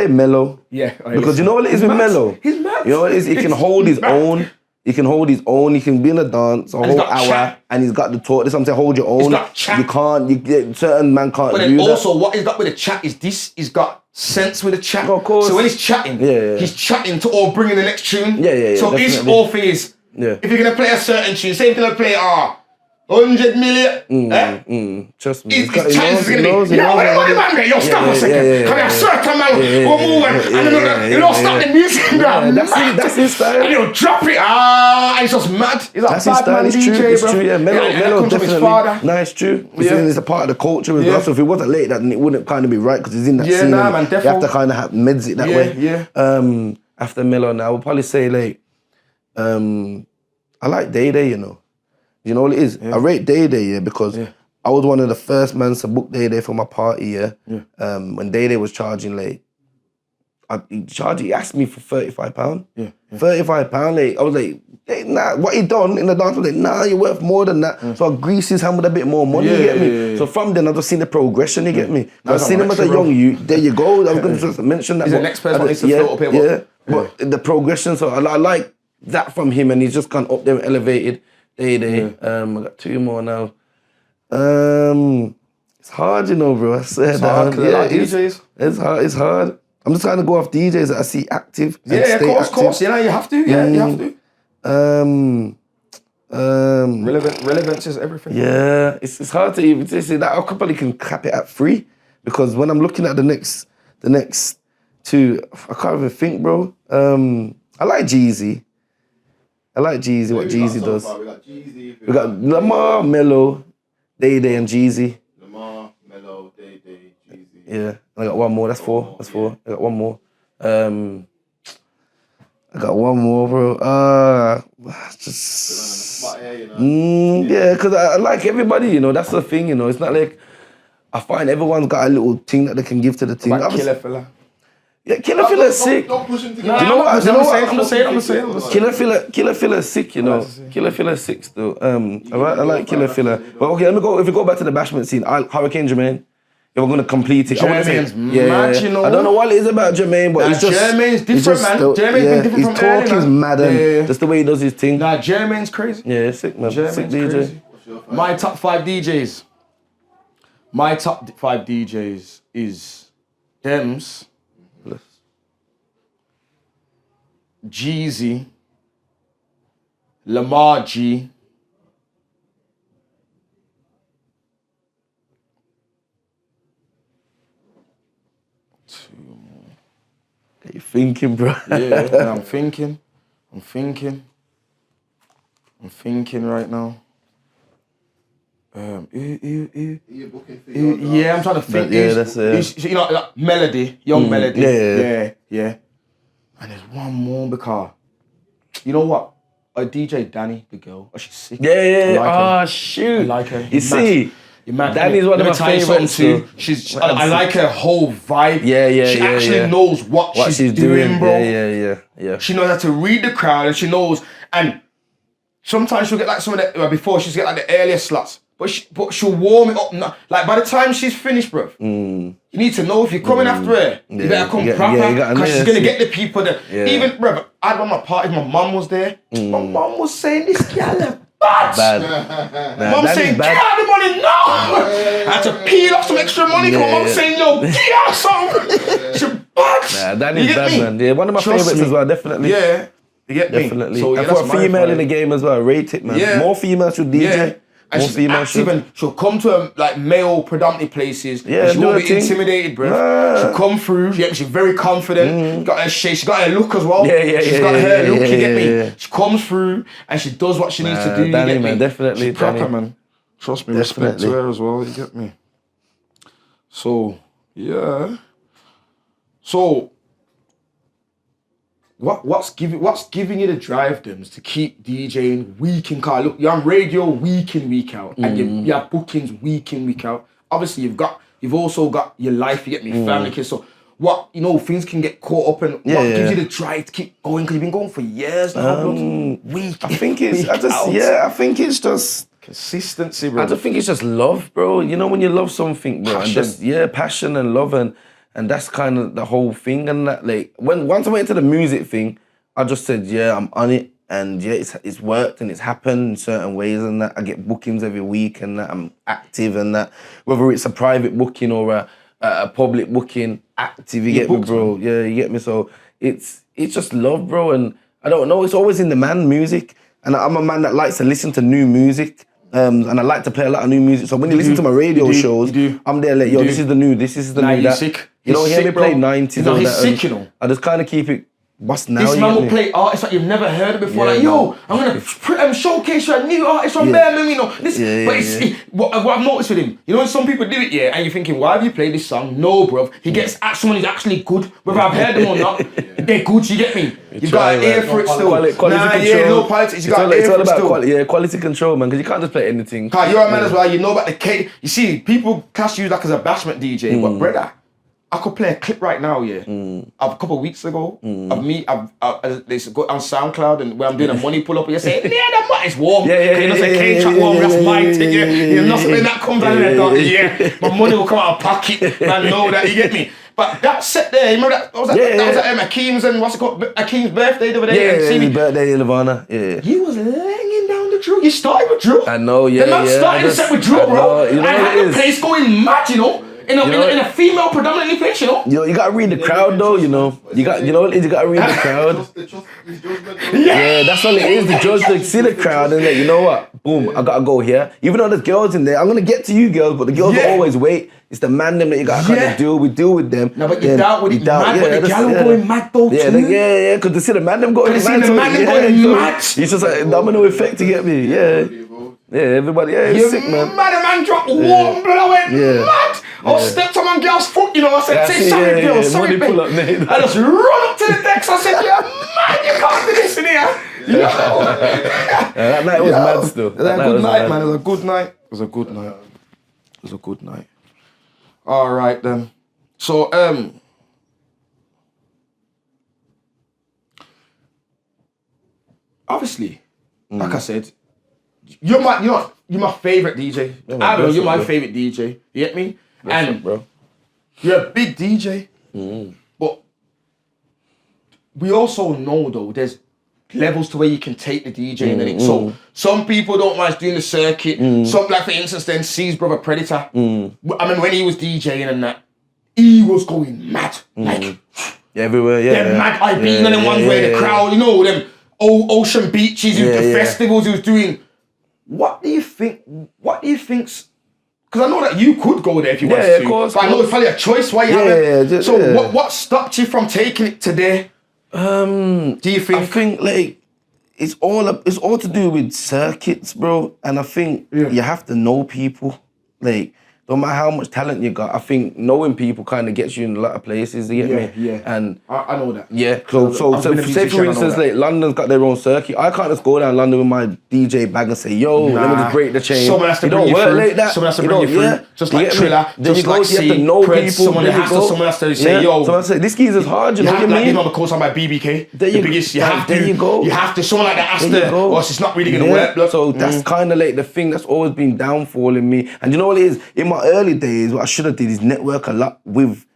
Mello. Yeah. Because you know what it is with Mello? He's mad. You know what it is? He can hold his own. He can hold his own. He can be in a dance a whole got hour, chat. and he's got the talk. This I'm saying, hold your own. got chat. You can't. Certain man can't But do then that. also, what he's got with the chat is this. He's got sense with the chat. Of course. So when he's chatting, he's chatting to all bring in the next tune. Yeah. So his definitely. whole thing is, if you're gonna play a certain tune, say if you're gonna play 100 million. Trust me. His chat is gonna be, what the man there? Yo, stop a second. Come here, certain man, we're moving, and then start the music. That's his style. And he'll drop it. And it's just mad. He's like That's his bad style. man It's DJ, true. It's bro. true. Yeah, Mellow that comes from his definitely. father. No, it's true. Yeah. It's a part of the culture as well. So if it wasn't like that, then it wouldn't kind of be right because he's in that Yeah, scene. nah, and man, you have defo. to kind of meds it that way. Yeah. After Mellow now, I would probably say like, I like Day Day, you know. You know what it is? I rate Day Day, yeah, because I was one of the first men to book Day Day for my party, yeah. When Day Day was charging like, he asked me for £35. Yeah. £35, like, I was like, hey, nah, what he done in the dance, I was like, nah, you're worth more than that. So I greased his hand with a bit more money, you get me? So from then, I've just seen the progression, you get me? I've seen him as a young youth, there you go, I was going to just mention that. He's the next person that needs to float up here. Yeah, but the progression, so I like that from him, and he's just gone up there and elevated. Day Day. I got two more now. It's hard, you know, bro. I swear. It's hard because I like DJs. It's hard. I'm just trying to go off DJs that I see active. And Yeah, stay of course. You know, you have to. Yeah, you have to. Relevance is everything. Yeah, it's hard to even say that. I probably can cap it at 3 because when I'm looking at the next 2, I can't even think, bro. I like Jeezy. What Jeezy does. So we got Jeezy. We got Lamar, Mellow, Day Day, and Jeezy. Lamar, Mellow, Day Day, Jeezy. Yeah, and I got one more. That's 4. That's 4. I got one more. I got one more, bro. Just. Yeah, because I like everybody. You know, that's the thing. You know, it's not like I find everyone's got a little thing that they can give to the team. Like Killer Fella. Yeah, Killer Fella is sick. Don't push him to You know what? I'm the same. Killer Fella is sick, you know. Killer Fella is sick still. I like Killer Fella. But okay, if we go back to the bashment scene, Hurricane Jermaine, if we're gonna complete it, Jermaine's mad, you know. I don't know what it is about Jermaine, but it's just Jermaine's different, man. Jermaine's been different his from talk early, is man. mad and just the way he does his thing. Nah, Jermaine's crazy. Yeah, sick man. Jermaine's Sick DJ. crazy. My top 5 DJs. My top 5 DJs is Dems, Jeezy, Lamar G, Get you thinking, bro. Yeah, I'm thinking right now. You're booking for your Yeah, I'm trying to think. Yeah, that's it. You know, like Melody, Young Melody. Yeah. And there's one more because, you know what? DJ Danny, the girl. Oh, she's sick. Yeah. I like her. Oh, shoot. I like her. You see, You're mad. Danny's one of my Let me tell you something favourites too. too. I like her whole vibe. Yeah, She actually knows what she's doing, bro. Yeah. She knows how to read the crowd, and she knows. And sometimes she'll get like some of the before she'll get like the earlier slots, but she'll warm it up. Like by the time she's finished, bro, you need to know if you're coming after her, you better come proper because she's gonna get the people that. Even, bro, I had one of my parties. My mum was there. My mum was saying this girl. Bad. Mum saying, get out the money now! I had to peel off some extra money because mum saying, yo, get out something! She bad. Danny's bad, man. Yeah, one of my favourites as well, definitely. Yeah. You get me? Definitely. So, and for a female in the game as well, rate it, man. Yeah. More females should DJ. Yeah. And More she's females active and she'll come to like male predominantly places. Yeah, and she do won't her be thing. intimidated, bro. Nah. She'll come through. Yeah, she's very confident. Got her shape. She got her look as well. Yeah, She's got her look. You get me? yeah. She comes through and she does what she needs to do. Danny, you get man, me? definitely, She's proper, Danny. man. Trust me, respect to her as well. You get me? So yeah. So what's giving you the drive, Dems, to keep DJing week in car? Look, you're on radio week in, week out, and you have bookings week in, week out. Obviously, you've also got your life, you get me, family, kids. So things can get caught up, and what gives you the drive to keep going? Because you've been going for years now, week. I think it's just consistency, bro. I just think it's just love, bro. You know when you love something, bro, Passion. and just passion and love, and that's kind of the whole thing. And that, like, once I went into the music thing, I just said, I'm on it. And yeah, it's worked and it's happened in certain ways and that. I get bookings every week and that. I'm active and that. Whether it's a private booking or a public booking, active, you get me, bro? Yeah, you get me? So it's just love, bro. And I don't know, it's always in demand, music. And I'm a man that likes to listen to new music. And I like to play a lot of new music. So when you listen to my radio shows, I'm there like, yo, this is the new, this is the new, that. Sick. You don't hear me play 90s. No, or he's that, sick, you know. I just kind of keep it, what's now? This man will play artists like you've never heard of before. Yeah, like, yo, I'm gonna showcase you a new artist from Birmingham, you know. This, what I've noticed with him, you know, when some people do it, and you're thinking, why have you played this song? No, bruv. He gets at someone who's actually good, whether I've heard them or not. They're good, you get me? You've got an ear for it still. Quality control. No politics, you got an ear for it still. Quality control, man, because you can't just play anything. Cause you're a man as well, you know about the K. You see, people class you like as a bashment DJ, but brother, I could play a clip right now, of a couple of weeks ago, of me, it's go on SoundCloud and where I'm doing a money pull up and you say, the money is warm. You know, say K-Track warm, that's my thing, You know, something that comes out of there, my money will come out of pocket, man, know that, you get me? But that set there, you remember that? That was at Akeem's and what's it called? Akeem's birthday the other day. His birthday in Havana, You was laying down the drill. You started with drill. I know, The man started the set with drill, bro. You know I had the place going mad, you know. In a female predominantly place, you know. You gotta read the crowd though, you know. You know what it is, you gotta read the crowd. Yeah, that's all it is. The judge, like, see the crowd and like, you know what? Boom, I gotta go here. Even though there's girls in there, I'm gonna get to you girls, but the girls will always wait. It's the man them that you gotta kind of deal. We deal with them. No, but you doubt with it, mad, but the gal going mad though too. Yeah, because they see the man them going mad. The man them going mad. It's just like a domino effect to get me. Yeah, everybody, it's sick, man. Man dropped warm blood, I went mad. I stepped on my girl's foot, you know, I said, say sorry, girl, sorry, babe. I just run up to the decks, I said, yeah, man, you can't do this in here. You know? That night was mad still. It was a good night, man. It was a good night. It was a good night. It was a good night. All right, then. So, obviously, like I said, you're my favorite DJ. I know you're my favorite DJ. You get me? And bro, you're a big DJ. But we also know though there's levels to where you can take the DJ. So some people don't mind doing the circuit. Some, like for instance, then C's brother Predator. I mean, when he was DJing and that, he was going mad. Like everywhere, them mad I beating on them ones where the crowd, you know, them ocean beaches, the festivals he was doing. What do you think? What do you think's? Because I know that you could go there if you wanted to. Of course. But I know it's probably a choice why you haven't. So what stopped you from taking it today? Do you think? I think like it's all to do with circuits, bro. And I think you have to know people. Like, no matter how much talent you got, I think knowing people kind of gets you in a lot of places, you get me? Yeah. And I know that. Yeah. So say for instance, like London's got their own circuit. I can't just go down London with my DJ bag and say, yo, let me just break the chain. Someone has to bring you through. Like that. Someone has to bring you through. Just like Triller, just like C, you have to know people. Someone has to say, yo. Someone has to say, this geezer's hard, you know what I mean? Like, you know, the co-sign by BBK. The biggest, you have to. There you go. You have to. Someone like that has to, or it's not really going to work. So that's kind of like the thing that's always been downfalling me. And you know what it is? In my early days, what I should have did is network a lot with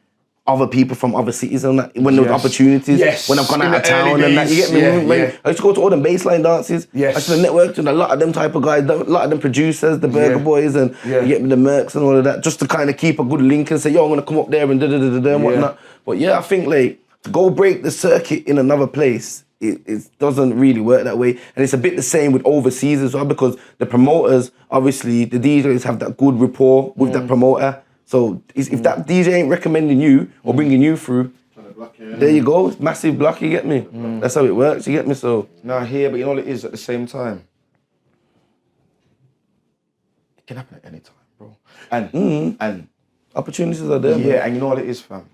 other people from other cities and that, when there was opportunities, when I've gone out of town and that, you get me? I used to go to all the baseline dances. I should have networked with a lot of them type of guys, a lot of them producers, the Burger Boys and you get me, the Mercs and all of that, just to kind of keep a good link and say, yo, I'm going to come up there and da-da-da-da-da and whatnot. But yeah, I think like, to go break the circuit in another place, it doesn't really work that way. And it's a bit the same with overseas as well, because the promoters, obviously, the DJs have that good rapport with that promoter. So if that DJ ain't recommending you or bringing you through, there you go, it's massive block, you get me? That's how it works, you get me? So now here, but you know what it is at the same time? It can happen at any time, bro. And opportunities are there. Yeah, man. And you know what it is, fam?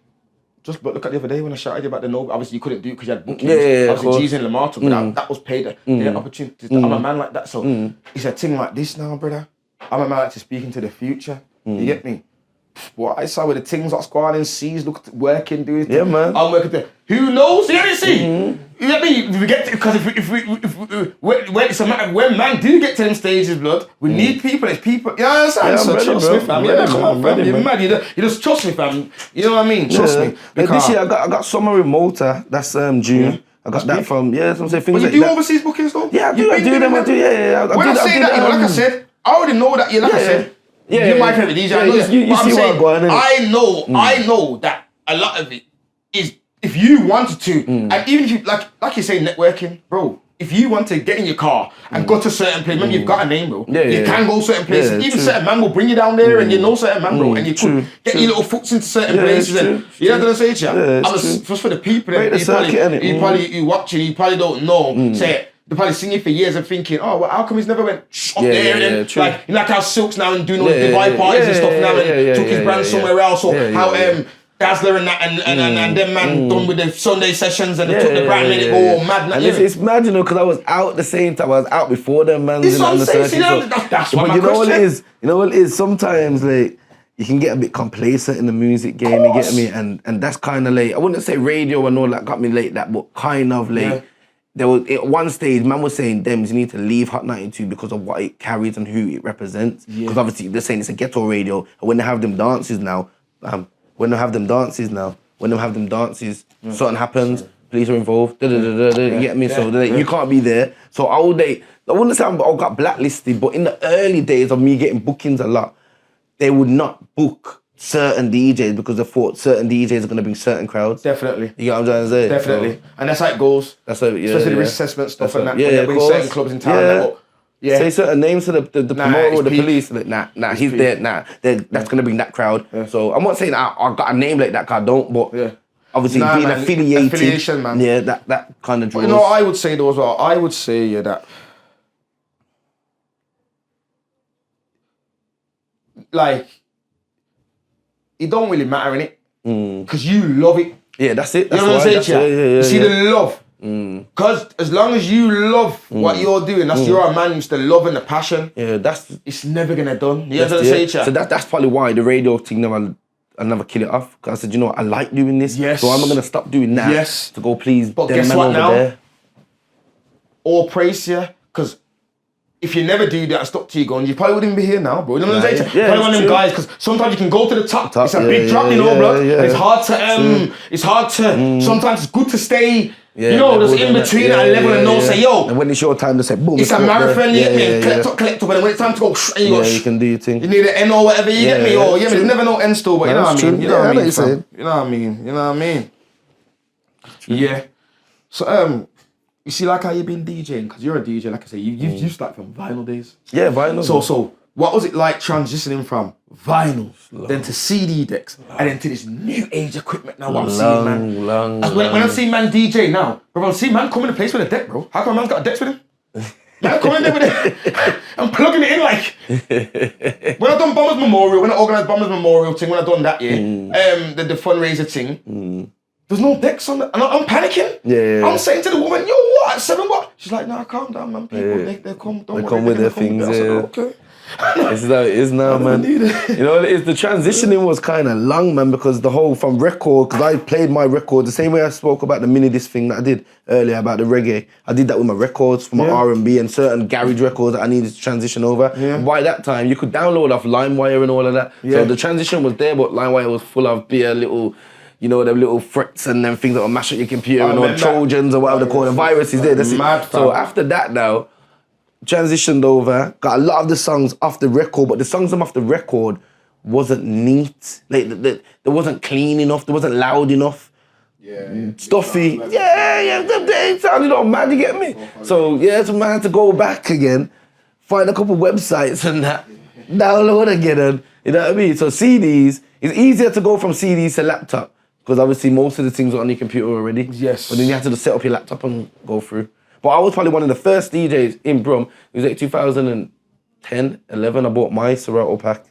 Just look at the other day when I shouted you about the no. Obviously, you couldn't do it because you had bookings. Obviously, G's in Lamar took that was paid. They had opportunities. I'm a man like that. So it's a thing like this now, brother. I'm a man like to speak into the future. You get me? What I saw with the things like squad and C's working, doing. Yeah, man. I'm working there. Who knows? You see? You get me? We get because when it's a matter when man do get to them stages, blood, we need people. It's people. You know what I'm saying? So trust me, fam. Come on, fam. You're mad. You just trust me, fam. You know what I mean? Trust me. This year I got summer with Malta. That's June. I got that from, that's what I'm saying. Things But you like do that. overseas bookings though? Yeah, I do You've been them. doing I do, yeah. When I say that, like I said, I already know that. Like I said, you're my favorite DJ. I know this. You But I'm see saying, where I'm going, I know that a lot of it is if you wanted to, and even if you like you say networking, bro. If you want to get in your car and go to certain places, remember you've got a name, bro. You can go certain places. Yeah, even true. certain man will bring you down there, and you know certain man, bro, and you could get your little foots into certain places. And you know what I'm saying to you? Just for the people that you watching, you probably don't know. Say they probably seen you for years and thinking, oh, well, how come he's never went up there? And then, like, you know, like how Silk's now and doing all the Dubai parties and stuff now, and took his brand somewhere else, or how Dazzler and that and them man done with the Sunday sessions and they took the brand and made it go all mad. And it's mad, you know, because I was out the same time. I was out before them, man. That's what my question. You know what it is? Sometimes, like, you can get a bit complacent in the music game, you get me? And that's kind of like, I wouldn't say radio and all that got me like that, but kind of like, there was, at one stage, man was saying, Dems, you need to leave Hot 92 because of what it carries and who it represents. Because obviously, they're saying it's a ghetto radio, and when they have them dances now, something happens, police are involved, you get me? So you can't be there. So I wouldn't say I got blacklisted, but in the early days of me getting bookings a lot, they would not book certain DJs because they thought certain DJs are going to bring certain crowds. Definitely. You get what I'm trying to say? Definitely. So, and that's how it goes. That's how, especially the risk assessment stuff and that. Yeah, when certain clubs in town. Say certain names to the promoter or the police. Like, nah, he's there. Nah, that's gonna bring that crowd. So I'm not saying I got a name like that. Cause I don't. But obviously being affiliated, affiliation, man. Yeah, that kind of draws. But you know, I would say though as well. I would say that like it don't really matter innit? Because you love it. Yeah, that's it. That's you know what I'm saying? You see the love. Because as long as you love what you're doing, that's you're a man who's the love and the passion. Yeah, it's never gonna done. You know what I'm saying? So that's probably why the radio thing I never kill it off. Because I said, you know what, I like doing this. Yes. So I'm not gonna stop doing that. Yes. To go please. But guess what now? There. All praise you. Because if you never do that, stop till you gone, you probably wouldn't be here now, bro. You know what I'm saying? Probably one of them guys, because sometimes you can go to the top. It's a big drop, you know, bro. And it's hard to, sometimes it's good to stay, you know, just in between at a level and know, say, yo. And when it's your time to say, boom. It's a marathon, you get me? Collect up, and when it's time to go, and you go, you can do your thing. You need an N or whatever, you get me? Or, there's never no end still, but you know what I mean? You know what I mean? You know what I mean? Yeah. So, you see, like how you've been DJing, because you're a DJ, like I say, you started from vinyl days. Yeah, vinyl. So what was it like transitioning from vinyl, then to CD decks, and then to this new age equipment now? What I'm seeing, man. When I see man DJ now, bro, I see man coming to place with a deck, bro. How come man's got a deck with him? Man, come in there with it. I'm plugging it in like. When I done Bombers Memorial, when I organised Bombers Memorial thing, when I done that, the fundraiser thing. There's no decks on and I'm panicking. I'm saying to the woman, yo, what? 7 what? She's like, nah, calm down, man. People, they come, don't worry. They come with their things, okay. This is how it is now, man. You know what it is? The transitioning was kind of long, man, because the whole from record, because I played my record the same way I spoke about the mini disc thing that I did earlier about the reggae. I did that with my records, for my R&B and certain garage records that I needed to transition over. By that time, you could download off LimeWire and all of that. So the transition was there, but LimeWire was full of beer, little... You know, them little frets and them things that will mash up your computer and all Trojans or whatever they call them, viruses there. That's it. So after that now, transitioned over, got a lot of the songs off the record, but the songs off the record wasn't neat. Like, they wasn't clean enough, they wasn't loud enough. Stuffy. It sounded all mad, you get me? So so man had to go back again, find a couple websites and that, download again, and you know what I mean? So CDs, it's easier to go from CDs to laptop. Because obviously most of the things are on your computer already. Yes. But then you have to just set up your laptop and go through. But I was probably one of the first DJs in Brum. It was like 2010, 11, I bought my Serato pack.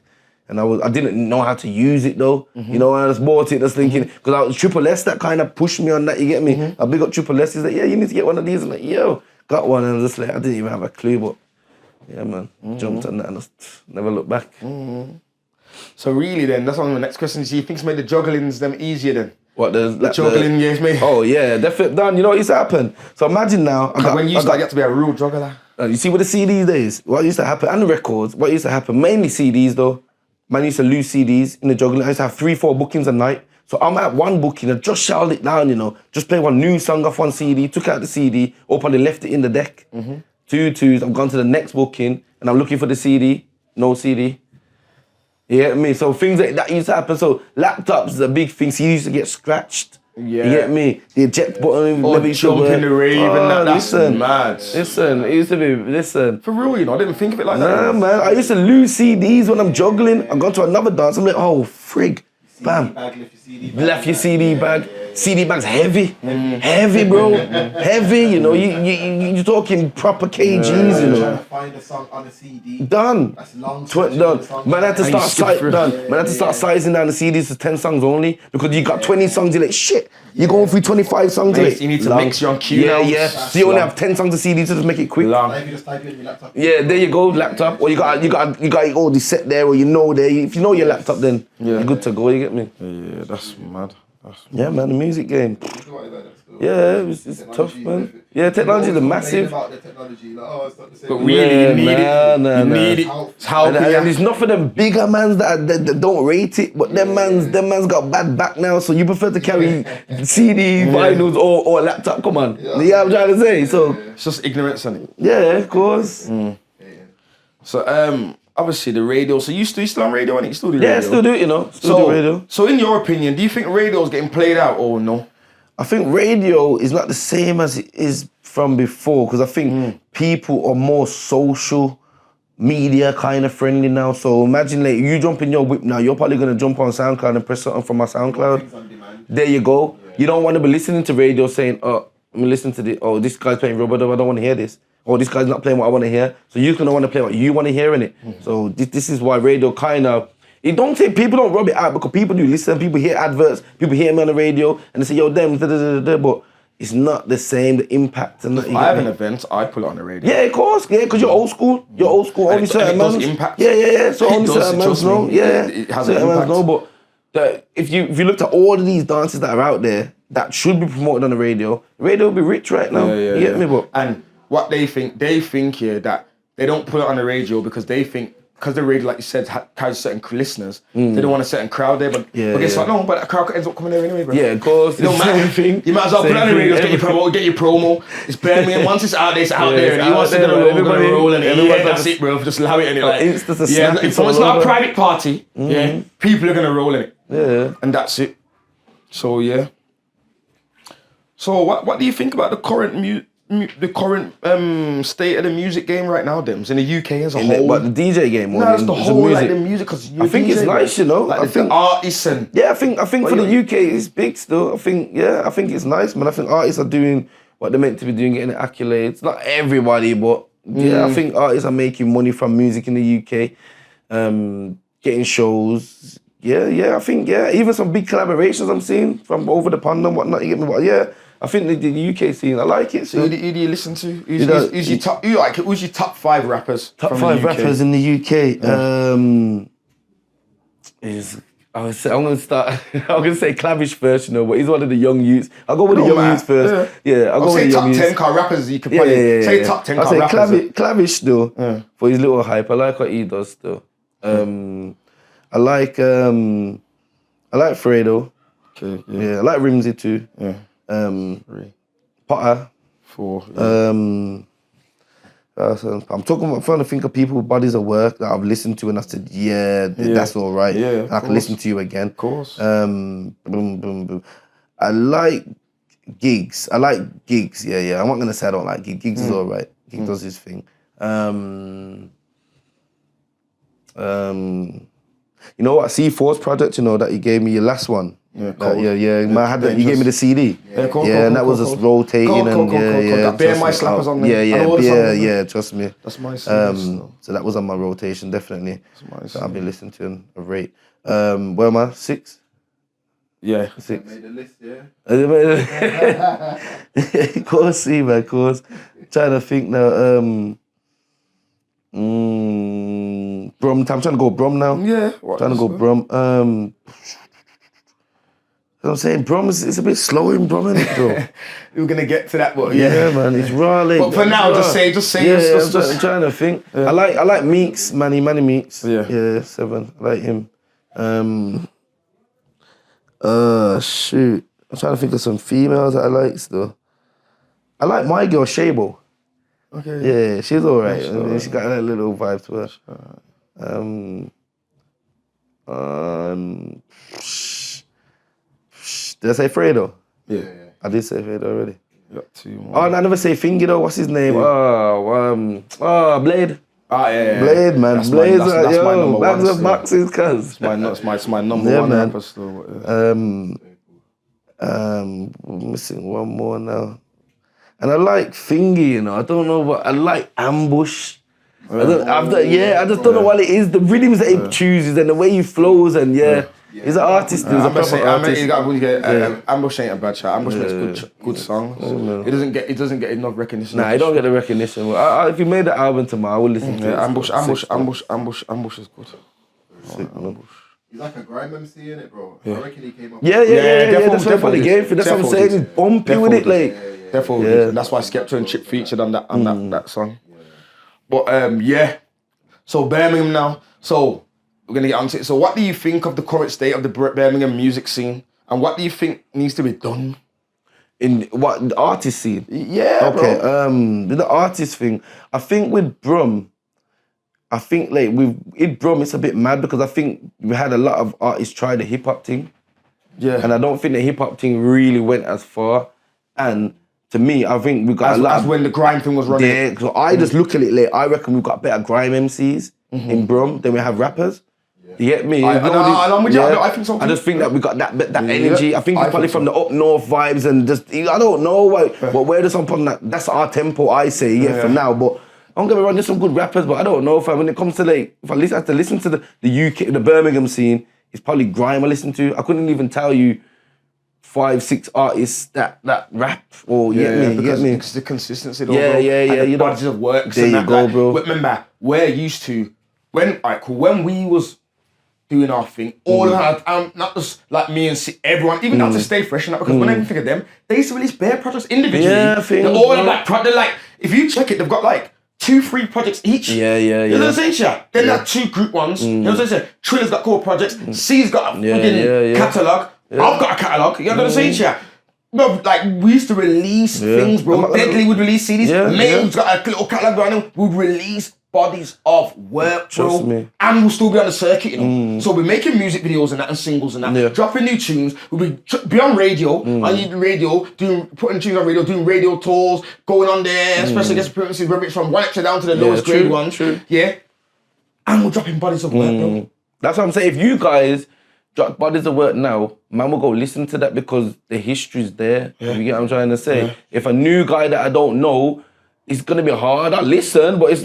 And I didn't know how to use it though. You know, I just bought it just thinking, because I was Triple S that kind of pushed me on that, you get me? I big up Triple S, he's like, you need to get one of these. I'm like, yo, got one. And I was just like, I didn't even have a clue, but yeah, man, jumped on that and just never looked back. So really then, that's one of the next questions. Do you think it's made the jugglings them easier then? What, the juggling games, mate? Oh yeah, definitely. Dan, you know what used to happen? So imagine now. When you get to be a real juggler. You see with the CDs days, what used to happen, and the records, what used to happen, mainly CDs though. Man used to lose CDs in the juggling. I used to have 3-4 bookings a night. So I'm at one booking, I just shouted it down, you know, just played one new song off one CD, took out the CD, opened and left it in the deck. 2 2s, I've gone to the next booking, and I'm looking for the CD, no CD. You get me? So things like that used to happen. So laptops is a big thing. CDs used to get scratched. Yeah. You get me? The eject button Or never used to jump work. in the rave and that. That's mad. Listen, it used to be, listen. For real, you know, I didn't think of it like that. Nah, man, I used to lose CDs when I'm juggling. I've gone to another dance, I'm like, oh, frig. Bam. Left your CD bag. CD bag's heavy. Heavy, bro. Heavy, you know. You're talking proper kgs, you know. Trying to find a song on a CD. Done. That's long. Done. Man, I had to start sizing down the CDs to 10 songs only because you got 20 songs. You're like, shit. You're going through 25 songs. Mate, you need to mix your cue Yeah, notes. yeah. So you only have 10 songs of CDs to just make it quick. Maybe just type it in your laptop. Yeah, there you go, laptop. Or you got it already set there, or you know there. If you know your laptop, then you're good to go. You get me? Yeah, that's mad. Yeah, man, the music game. Yeah, it's tough, man. Yeah, technology is massive. About the technology, like, oh, it's not the same. But really, you need it. You need it. It's how And there's not for them bigger mans that don't rate it, but them mans got bad back now, so you prefer to carry CD, vinyls, or a laptop. Come on, you know what I'm trying to say. So it's just ignorance, isn't it? yeah, of course. So obviously the radio. So you still on radio, and you still do radio? Yeah, still do it, you know. Still do radio. So in your opinion, do you think radio's getting played out or no? I think radio is not the same as it is from before, because I think people are more social media kind of friendly now. So imagine like you jump in your whip now, you're probably gonna jump on SoundCloud and press something from my SoundCloud. There you go. Yeah. You don't want to be listening to radio saying, oh, I'm listening to this. Oh, this guy's playing rubber dub, I don't want to hear this. Or this guy's not playing what I want to hear. So you're gonna want to play what you want to hear in it. So this is why radio kind of. It don't say people don't rub it out because people do listen, people hear adverts, people hear me on the radio and they say, yo, Dems, but it's not the same, the impact. And if I have an event, I put it on the radio. Yeah, of course, yeah, because you're old school. You're old school, only certain mans. Impact. Yeah. So only certain mans know. Yeah, it has certain an mans impact. know, but if you looked at all of these dances that are out there that should be promoted on the radio will be rich right now. You get me, but and what they think here that they don't put it on the radio because they think, because the radio, like you said, carries certain listeners, they don't want a certain crowd there, but guess what? No, but that crowd ends up coming there anyway, bro. Yeah, of course. It don't matter. You might as well put it on the radio, get your promo. It's Birmingham. Once it's out there, it's out there. And he wants to get a roll, and that's it, bro. Just allow it in it. Like, it's it's not a private party. Yeah, people are gonna roll in it. Yeah, and that's it. So yeah. So what do you think about the current state of the music game right now, Dems, in the UK as a whole? But the DJ game, no, it's the whole like the music. Cause I think it's nice, you know. Like I think the artists and I think for the UK it's big still. I think it's nice, man. I think artists are doing what they're meant to be doing, getting the accolades. Not everybody, but I think artists are making money from music in the UK, getting shows. I think even some big collaborations I'm seeing from over the pond and whatnot. You get me? But I think the UK scene, I like it. So who do you listen to? Who's your top 5 rappers? Top from 5 the UK? rappers in the UK. I'm gonna say Clavish first, you know, but he's one of the young youths. I'll go with the young youths first. Yeah, I'll go with the young youths. Say top 10 car rappers you could probably say top 10 car rappers. I'll say Clavish though, for his little hype. I like what he does still. I like Fredo. Okay. Yeah, I like Rimsey too. Yeah. 3. Potter. 4. Yeah. I'm trying to think of people with bodies of work that I've listened to and I said, that's all right. Yeah, and I can listen to you again. Of course. Boom, boom, boom. I like Gigs. Yeah. I'm not gonna say I don't like Gigs. Gigs is all right. Gigs does his thing. You know what? C4's project, you know, that he gave me, your last one. Yeah, he gave me the CD. And that was just rotating and Bear My Slappers on there. Yeah, trust me. That's my CD. So that was on my rotation, definitely. That I've been listening to and a rate. Where am I? 6? Yeah. 6. Made the list, yeah. Of course, man, of course. Trying to think now. Brum. I'm trying to go Brum now. Yeah. Trying to go Brum. You know what I'm saying? Brum it's a bit slow in Brum, isn't it, bro? We're gonna get to that, but yeah, man, it's raw. Like, but for now, just say. I'm trying to think. Yeah. I like Meeks, Manny Meeks. Yeah, 7. I like him. Shoot. I'm trying to think of some females that I like still. I like my girl, Shabo. Okay. Yeah, she's alright. She's alright. She got that little vibe to her. Did I say Fredo? Yeah. I did say Fredo already. You got 2 more. Oh, no, I never say Fingy though. What's his name? Blade. Yeah. Blade, man. That's Blade's my number bags one of still. boxes, cuz. It's my number Yeah, one man. rapper still. But, Missing one more now. And I like Fingy, you know. I don't know, but I like Ambush. I just don't know what it is. The rhythms that he chooses and the way he flows and he's an artist. He's a proper artist. Ambush ain't a bad shot. Ambush makes good songs. It doesn't get enough recognition. Nah, he don't get the recognition. Well, if you made the album tomorrow, I would listen to it. Ambush is good. He's like a grime MC, innit, bro? I reckon he came up. Yeah. That's what I'm going for. That's what I'm saying. He's bumpy with it, like. Definitely. And that's why Skepta and Chip featured on that song. But so Birmingham now. So we're gonna get onto it. So what do you think of the current state of the Birmingham music scene, and what do you think needs to be done? In what, the artist scene? Yeah, Okay. bro. The artist thing. I think with Brum, with Brum, it's a bit mad because I think we had a lot of artists try the hip hop thing, and I don't think the hip hop thing really went as far. And to me, I think we got a lot. As when the grime thing was running. Yeah, so I just look at it like I reckon we've got better grime MCs in Brum than we have rappers. You get me? I'm with you. I think so. I just think that we got that energy. I think it's probably from the up north vibes and just I don't know but where does some from that's our tempo. I say for now, but. Don't get me wrong, there's some good rappers, but I don't know when it comes to if I have to listen to the UK, the Birmingham scene, it's probably grime I listen to. I couldn't even tell you 5-6 artists that rap or you get me? It's the consistency though, Yeah, bro. yeah, and you the bodies of works there and you that, go, like, bro. Remember, we're used to when we was doing our thing, all of our not just like me and everyone, even not to stay fresh and that, because when I even think of them, they used to release bare projects individually. Yeah, they're all they're like, if you check it, they've got like 2-3 projects each. Yeah. You know what I'm saying, Sha? Then like 2 group ones. You know what I'm saying? Triller's got core projects. C's got a fucking catalogue. I've got a catalogue. You know what I'm saying, Sha? Bro, like we used to release things, bro. Deadly would release CDs. May's got a little catalogue behind him. Would release bodies of work, bro. Trust me. And we'll still be on the circuit, you know. So we're making music videos and that and singles and that. Dropping new tunes. We'll be on radio. On radio, putting tunes on radio, doing radio tours, going on there, especially guest appearances, whether it's from 1 extra down to the lowest grade ones. Yeah. And we're dropping bodies of work, bro. That's what I'm saying. If you guys drop bodies of work now, man will go listen to that because the history's there. You get what I'm trying to say? If a new guy that I don't know, it's gonna be hard. I listen, but it's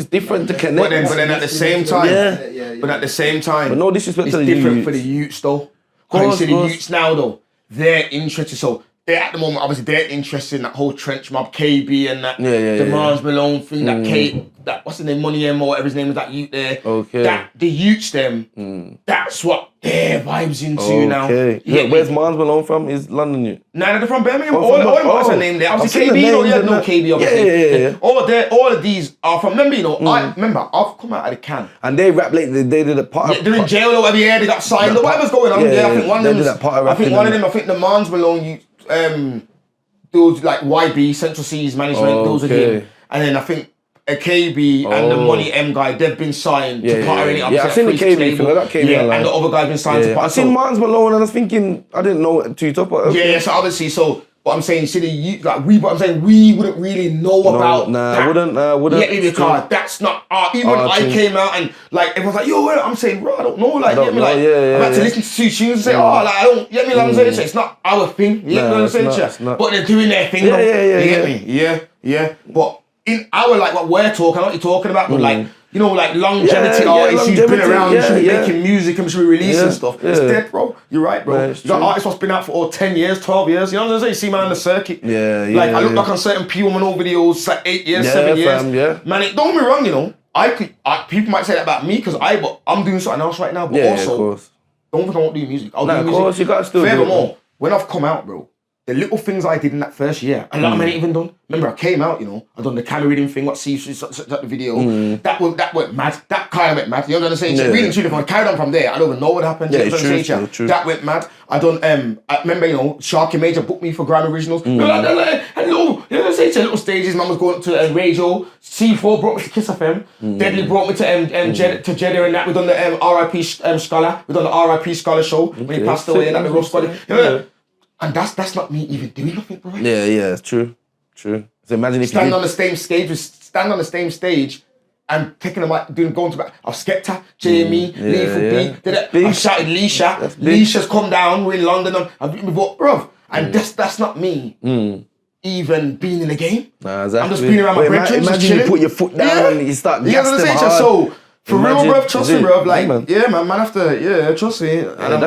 different to connect. But then at the same time, but at the same time, but no disrespect it's to the different youth. for the youths though. Because you see the youths now though, they're interested. So they're at the moment, obviously, they're interested in that whole trench mob, KB and that Demands Malone thing, that what's his name, Money M or whatever his name is, that youth there. Okay. That the youths them, that's what their vibes into now. Okay. Where's Mars Malone from? Is London youth? Nah, they're from Birmingham. Oh, All the from- artists oh. are named there. I've Obviously, seen the KB, you names know and KB, that. obviously. Yeah. All of these are from, remember, you know, I've come out of the can. And they rap like they did a part. They're in jail or whatever, they got signed or whatever's going on. Yeah, I think one of they them, did that part of I think rapping one of and- them, I think the Mans Malone, those like YB, Central Seas Management, those are him. And then I think a KB and the Money M guy, they've been signed to partner in it. I've seen the KB thing, I got KB online. and the other guy's been signed to partner. I've seen Mars Malone and I was thinking, I didn't know it too top. Yeah, so obviously, what I'm saying, see the youth, we wouldn't really know about that. Wouldn't. Yeah, because that's not art. Even when I came out and like everyone's like, yo, I'm saying, bro, I don't know, like, I've had to listen to 2 tunes and say, I don't, you get me, like I'm saying, so it's not our thing, you get what I'm saying, but they're doing their thing, though. You get me? Yeah. But in our, like, what we're talking, I know what you're talking about, but like, you know, like longevity artists who've been around, who should be making music and should be releasing stuff. It's dead, bro. You're right, bro. You got artists what's been out for 10 years, 12 years. You know what I'm saying? You see man on the circuit. Like I look back on certain P Woman videos, like 8 years, 7 years. Man, don't get me wrong, you know. People might say that about me because I'm doing something else right now. But also, don't think I won't do music. I'll do music. Of course, you got to still do it. Furthermore, when I've come out, bro, the little things I did in that first year, a lot of men ain't even done. Remember, I came out, you know, I done the camera reading thing, what see the video. That went mad. That kind of went mad. You know what I'm saying? Really, truly, if I carried on from there, I don't even know what happened. Yeah, you know what I'm saying? true. That went mad. I done. I remember, you know, Sharky Major booked me for Grime Originals. Hello, you know what I'm saying? To little stages. Man was going to radio. C4 brought me to Kiss FM. Deadly brought me to Jeddah and that. We done the RIP Scholar. We done the RIP Scholar show when he passed away and that the rough squad. You know, and that's not me even doing nothing, bro. Yeah, true. So imagine if stand on the same stage and taking a mic, going to back. I've Skepta, JME, Lethal B. I've shouted Leisha. Leisha's come down. We're in London. Bro, and that's not me. Even being in the game. Nah, exactly. I'm just being around my brethren. Imagine you put your foot down and you start gassing them hard. So for real, bro, trust me, bro. Like, man. man after, trust me. And I'm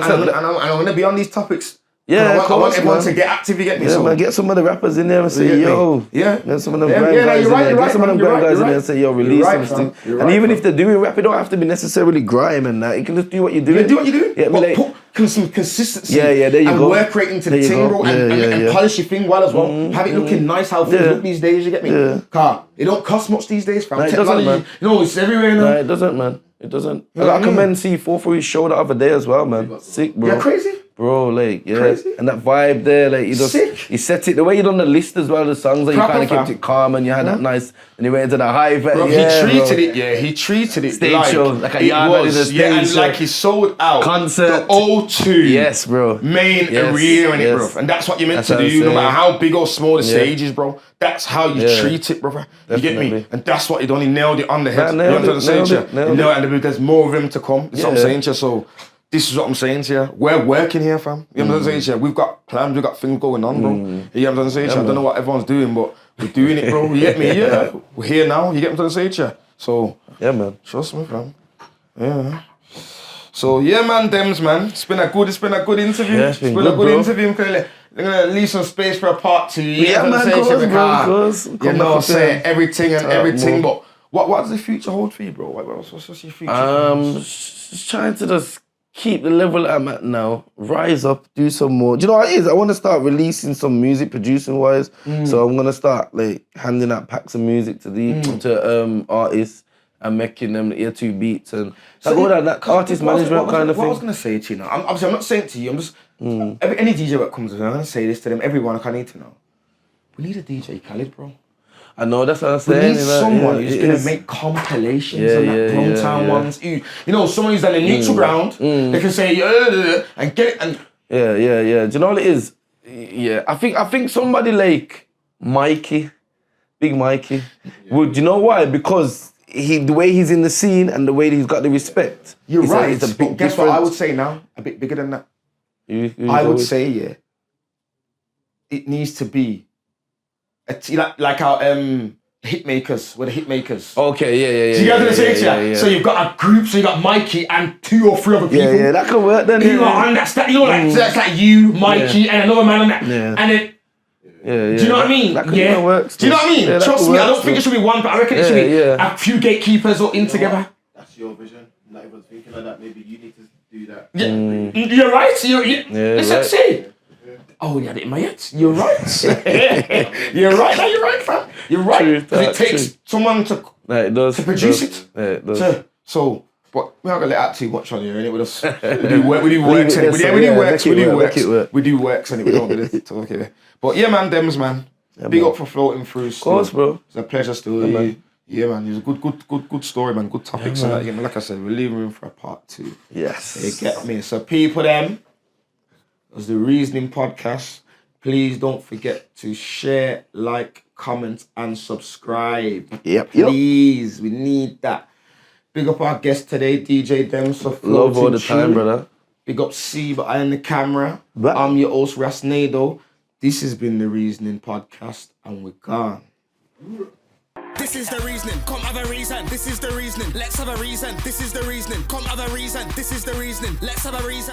gonna be on these topics. Yeah, I want everyone to get active, you get me? Yeah, so. man, get some of the rappers in there and say, yo. Get some of them grime guys in there. Get some of them grime guys in there and say, yo, release some things. And even if they're doing rap, it don't have to be necessarily grime and that. You can just do what you're doing. Do what you do. Yeah, but put some consistency. There you go. And work rate into the thing, bro. And polish your thing well as well. Have it looking nice, how things look these days, you get me? Car, it don't cost much these days, fam. It doesn't, man. You know, it's everywhere now. No, it doesn't, man. It doesn't. I commend C4 for his show the other day as well, man. Sick, bro. You're crazy. Bro, like, Crazy. And that vibe there, like, he set it, the way you done the list as well, the songs, like, you kind of kept it calm and you had that nice, and he went into the high, bro, he treated it stage like show, like a it yard was, in the stage and show. like he sold out Concert. the O2 Yes, bro. main arena in it, bro. And that's what you're meant to do, no matter how big or small the stage is, bro. That's how you treat it, brother. You get me? And that's what he done. He nailed it on the head. You know what I'm saying to you? And there's more of him to come. That's what I'm saying to you. So this is what I'm saying to you. We're working here, fam. You know what I'm saying to you? We've got plans, we've got things going on, bro. You know what I'm saying to you? I don't know what everyone's doing, but we're doing it, bro. You get me? Yeah. We're here now. You get what I'm saying to you? So yeah, man. Trust me, fam. Yeah. So yeah, man, Dems, man. It's been a good interview. Yeah, it's been a good interview. They're gonna leave some space for a part 2. Yeah, man, of course. You know, say everything and everything. But what does the future hold for you, bro? What's your future? Just trying to just keep the level I'm at now, rise up, do some more. Do you know what it is? I want to start releasing some music, producing wise. So I'm gonna start like handing out packs of music to artists and making them ear 2 beats and that artist management kind of thing. What I was gonna say to you now, I'm not saying it to you. I'm just any DJ that comes in, I'm gonna say this to them. Everyone, I need to know. We need a DJ Khaled, bro. I know, that's what I'm saying. We need someone who's going to make compilations and that Brumtown ones. You know, someone who's on a neutral ground, they can say, and get it. And Yeah. Do you know what it is? Yeah, I think somebody like Mikey, Big Mikey, would, you know why? Because the way he's in the scene and the way he's got the respect. You're right, it's a big but guess what I would say now? A bit bigger than that. I would say, it needs to be like our hitmakers, we're the hitmakers. Okay, yeah. Do you get what I'm saying? So you've got a group, so you got Mikey and 2 or 3 other people. Yeah, that could work then. That's like you, Mikey, and another man on that. Yeah. And then do you know what I mean? That could work. Do you know what I mean? Yeah, Trust me, I don't think it should be one, but I reckon it should be a few gatekeepers all in together. That's your vision. Not everyone's thinking like that. Maybe you need to do that. Yeah. You're right. Listen, right. See. Oh, you had it in my head. You're right. You're right. No, you're right, fam. You're right. Because it takes someone to produce it. Yeah, it does. But we're not gonna let out too much on here, innit? We do works, innit? We do works, innit? We don't do this talk here. But yeah, man, Dems, man. Big up for floating through. Of course, bro. It's a pleasure still. Yeah, man. It was a good story, man. Good topics and that. Again, like I said, we're leaving room for a part 2. Yes. You get me? So people, it was the Reasoning Podcast. Please don't forget to share, like, comment, and subscribe. Yep. Please, we need that. Big up our guest today, DJ Dems. Love all the time, brother. Big up C behind the camera. I'm your host, Rasnado. This has been the Reasoning Podcast, and we're gone. This is the reasoning, come have a reason. This is the reasoning, let's have a reason. This is the reasoning, come have a reason. This is the reasoning, let's have a reason.